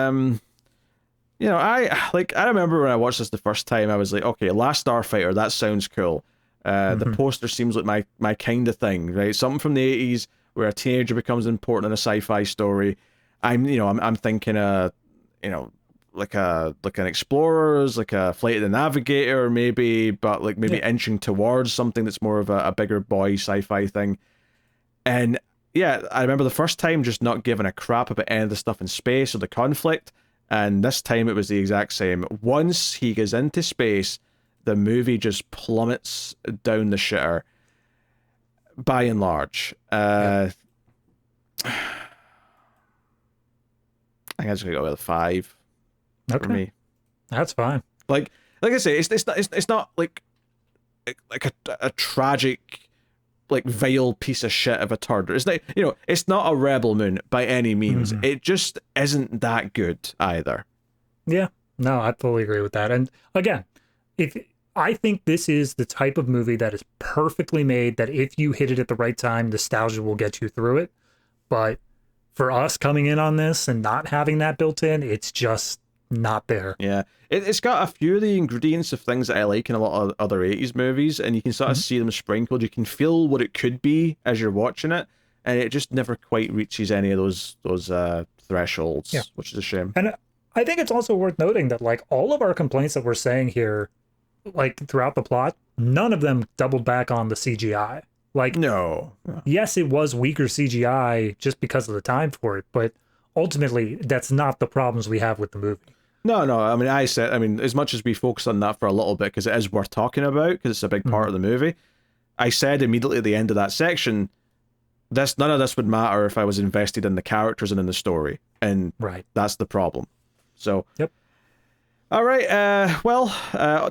remember when I watched this the first time, I was like, okay, Last Starfighter, that sounds cool. The poster seems like my kind of thing, right? Something from the 80s where a teenager becomes important in a sci-fi story. I'm thinking like an Explorers, like a Flight of the Navigator, maybe, but like maybe inching towards something that's more of a bigger boy sci-fi thing. And I remember the first time just not giving a crap about any of the stuff in space or the conflict, and this time it was the exact same. Once he goes into space, the movie just plummets down the shitter, by and large. I think I'm just gonna go with a 5. for me. That's fine. Like I say, it's not like a tragic, like, vile piece of shit of a turd. It's not, it's not a Rebel Moon by any means. It just isn't that good either. Yeah, no, I totally agree with that. And again, if I think this is the type of movie that is perfectly made, that if you hit it at the right time, nostalgia will get you through it. But for us coming in on this and not having that built in, it's just not there. Yeah, it's got a few of the ingredients of things that I like in a lot of other 80s movies, and you can sort of see them sprinkled. You can feel what it could be as you're watching it, and it just never quite reaches any of those thresholds, which is a shame. And I think it's also worth noting that, like, all of our complaints that we're saying here, like, throughout the plot, none of them doubled back on the CGI. Like, no. Yes, it was weaker CGI just because of the time for it, but ultimately, that's not the problems we have with the movie. No. I mean, as much as we focus on that for a little bit, because it is worth talking about, because it's a big part of the movie, I said immediately at the end of that section, none of this would matter if I was invested in the characters and in the story, and that's the problem. So, yep. All right.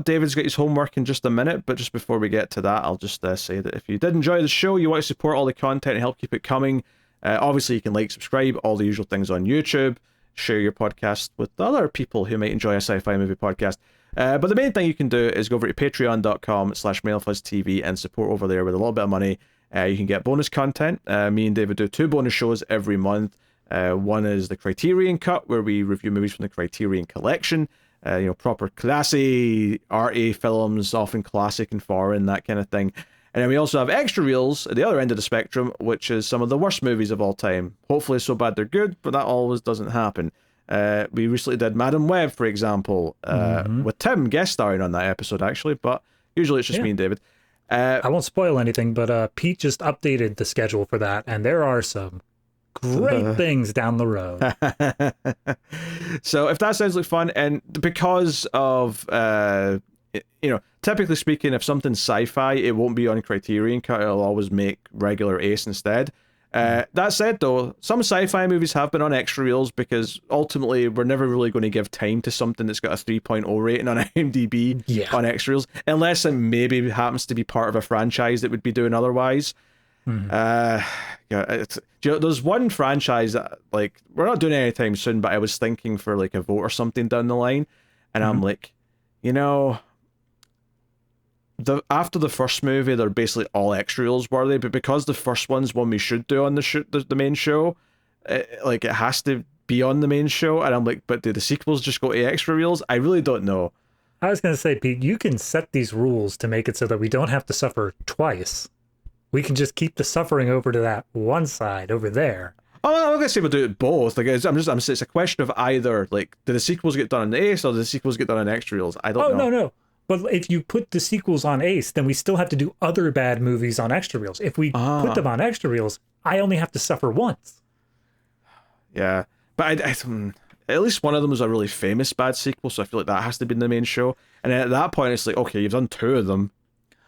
David's got his homework in just a minute, but just before we get to that, I'll just say that if you did enjoy the show, you want to support all the content and help keep it coming, obviously you can like, subscribe, all the usual things on YouTube, share your podcast with other people who might enjoy a sci-fi movie podcast. But the main thing you can do is go over to patreon.com/MailFuzzTV and support over there with a little bit of money. You can get bonus content. Me and David do 2 bonus shows every month. One is the Criterion Cut, where we review movies from the Criterion Collection. Proper classy, arty films, often classic and foreign, that kind of thing. And then we also have extra reels at the other end of the spectrum, which is some of the worst movies of all time. Hopefully so bad they're good, but that always doesn't happen. We recently did Madam Web, for example, with Tim guest starring on that episode, actually, but usually it's just me and David. I won't spoil anything, but Pete just updated the schedule for that, and there are some great things down the road. So if that sounds like fun, and because of typically speaking, if something's sci-fi, it won't be on Criterion Cut, it'll always make regular Ace instead. That said, though, some sci-fi movies have been on extra reels because ultimately we're never really going to give time to something that's got a 3.0 rating on IMDb on extra reels, unless it maybe happens to be part of a franchise that would be doing otherwise. There's one franchise that, like, we're not doing it anytime soon, but I was thinking for like a vote or something down the line, and I'm like, after the first movie, they're basically all extra reels worthy, but because the first one's one we should do on the main show, it has to be on the main show, and I'm like, but do the sequels just go to extra reels? I really don't know. I was going to say, Pete, you can set these rules to make it so that we don't have to suffer twice. We can just keep the suffering over to that one side over there. Oh, I'm gonna say we'll do it both. Like, it's a question of either, like, do the sequels get done on the Ace or do the sequels get done on extra reels? I don't know. No. But if you put the sequels on Ace, then we still have to do other bad movies on extra reels. If we put them on extra reels, I only have to suffer once. Yeah, but I at least one of them was a really famous bad sequel, so I feel like that has to be in the main show. And then at that point, it's like, okay, you've done 2 of them.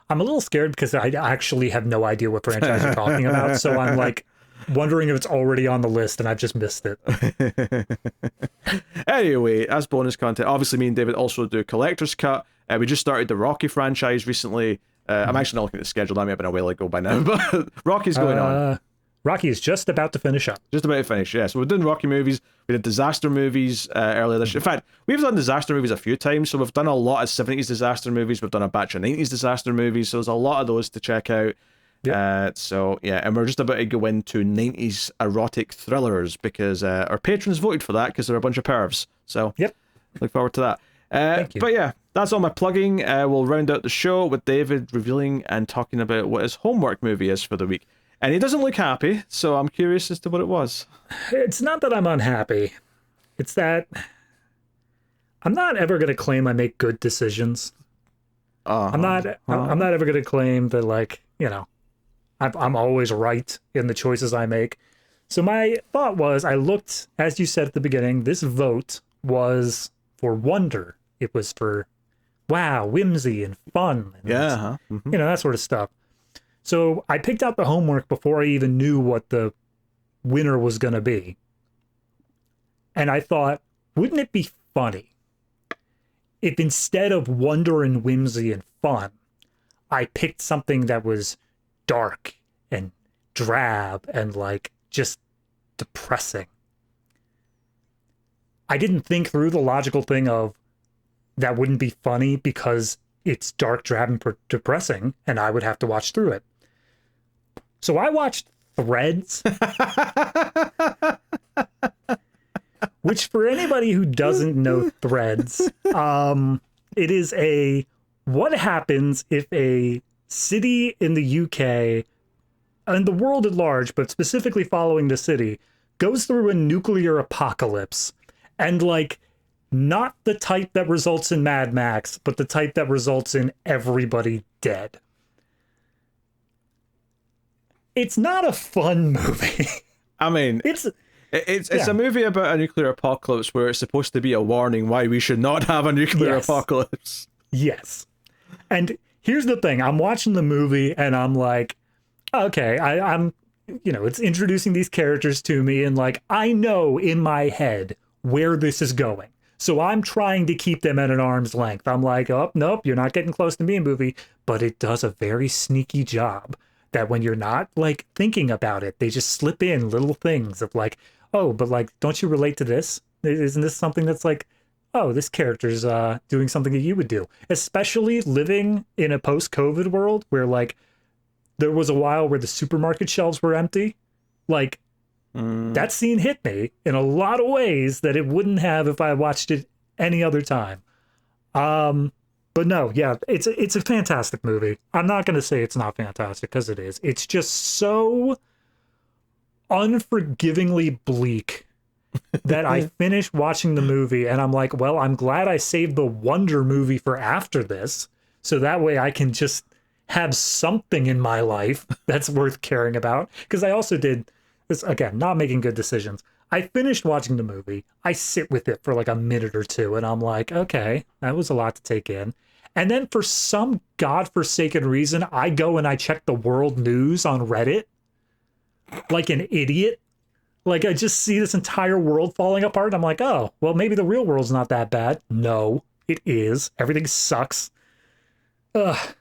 I'm a little scared because I actually have no idea what franchise you're talking about, so I'm like wondering if it's already on the list and I've just missed it. Anyway, as bonus content, obviously me and David also do Collector's Cut. We just started the Rocky franchise recently. I'm actually not looking at the schedule. That may have been a while ago by now, but Rocky's going on. Rocky is just about to finish up. Just about to finish, yeah. So we're doing Rocky movies. We did disaster movies earlier this year. In fact, we've done disaster movies a few times. So we've done a lot of 70s disaster movies. We've done a batch of 90s disaster movies. So there's a lot of those to check out. Yep. And we're just about to go into 90s erotic thrillers because our patrons voted for that because they're a bunch of pervs. So look forward to that. Thank you. But yeah, that's all my plugging. We'll round out the show with David revealing and talking about what his homework movie is for the week. And he doesn't look happy, so I'm curious as to what it was. It's not that I'm unhappy. It's that I'm not ever going to claim I make good decisions. I'm not ever going to claim that, like, I'm always right in the choices I make. So my thought was, I looked, as you said at the beginning, this vote was for wonder. It was for, wow, whimsy and fun. And that sort of stuff. So I picked out the homework before I even knew what the winner was going to be. And I thought, wouldn't it be funny if instead of wonder and whimsy and fun, I picked something that was dark and drab and like just depressing. I didn't think through the logical thing of that wouldn't be funny because it's dark, drab, and depressing, and I would have to watch through it. So I watched Threads, which for anybody who doesn't know Threads, it is what happens if a city in the UK and the world at large, but specifically following the city, goes through a nuclear apocalypse, and like not the type that results in Mad Max, but the type that results in everybody dead. It's not a fun movie. I mean, it's a movie about a nuclear apocalypse where it's supposed to be a warning why we should not have a nuclear apocalypse. Yes. And here's the thing. I'm watching the movie and I'm like, okay, I'm, it's introducing these characters to me and like, I know in my head where this is going. So I'm trying to keep them at an arm's length. I'm like, oh, nope, you're not getting close to me, movie. But it does a very sneaky job that when you're not like thinking about it, they just slip in little things of like, oh, but like, don't you relate to this? Isn't this something that's like, oh, this character's doing something that you would do? Especially living in a post-COVID world where like there was a while where the supermarket shelves were empty. Like, that scene hit me in a lot of ways that it wouldn't have if I watched it any other time. But no, yeah, it's a fantastic movie. I'm not going to say it's not fantastic because it is. It's just so unforgivingly bleak that I finished watching the movie and I'm like, well, I'm glad I saved the Wonder movie for after this. So that way I can just have something in my life that's worth caring about. Because I also did this, again, not making good decisions. I finished watching the movie. I sit with it for like a minute or two and I'm like, okay, that was a lot to take in. And then for some godforsaken reason, I go and I check the world news on Reddit like an idiot. Like I just see this entire world falling apart. I'm like, oh, well, maybe the real world's not that bad. No, it is. Everything sucks. Ugh.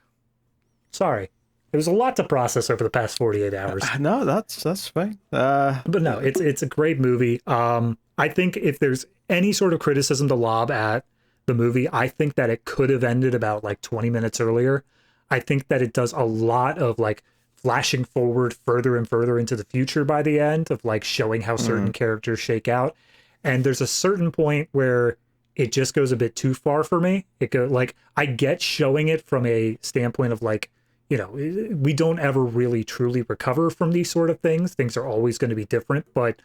Sorry. It was a lot to process over the past 48 hours. No, that's fine. But no, it's a great movie. I think if there's any sort of criticism to lob at the movie, I think that it could have ended about like 20 minutes earlier. I think that it does a lot of like flashing forward further and further into the future by the end of like showing how certain characters shake out. And there's a certain point where it just goes a bit too far for me. It go like, I get showing it from a standpoint of like, we don't ever really truly recover from these sort of things. Things are always going to be different, but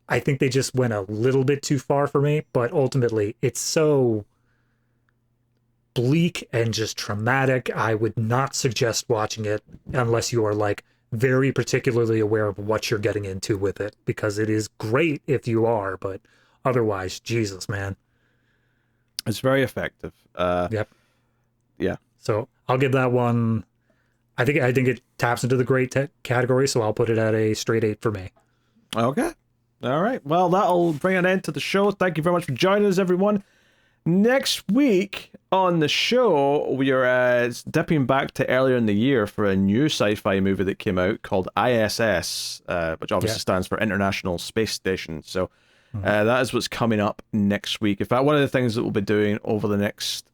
I think they just went a little bit too far for me. But ultimately, it's so bleak and just traumatic. I would not suggest watching it unless you are like very particularly aware of what you're getting into with it, because it is great if you are, but otherwise, Jesus, man. It's very effective. Yep. Yeah. So I'll give that one. I think it taps into the great category, so I'll put it at a straight 8 for me. Okay. All right. Well, that'll bring an end to the show. Thank you very much for joining us, everyone. Next week on the show, we are dipping back to earlier in the year for a new sci-fi movie that came out called ISS, which obviously stands for International Space Station. So that is what's coming up next week. In fact, one of the things that we'll be doing over the next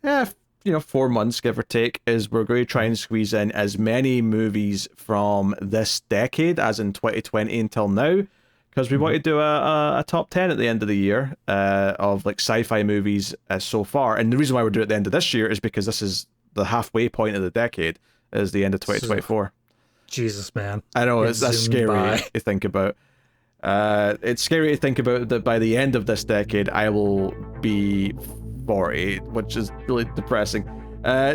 4 months, give or take, is we're going to try and squeeze in as many movies from this decade, as in 2020 until now, because we want to do a top 10 at the end of the year of like sci-fi movies so far. And the reason why we're doing it at the end of this year is because this is the halfway point of the decade, is the end of 2024. Jesus, man. I know, that's scary to think about. It's scary to think about that by the end of this decade, I will be 40, which is really depressing.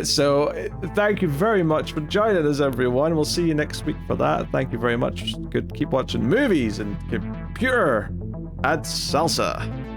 So thank you very much for joining us, everyone. We'll see you next week for that. Thank you very much. Good. Keep watching movies and computer and salsa.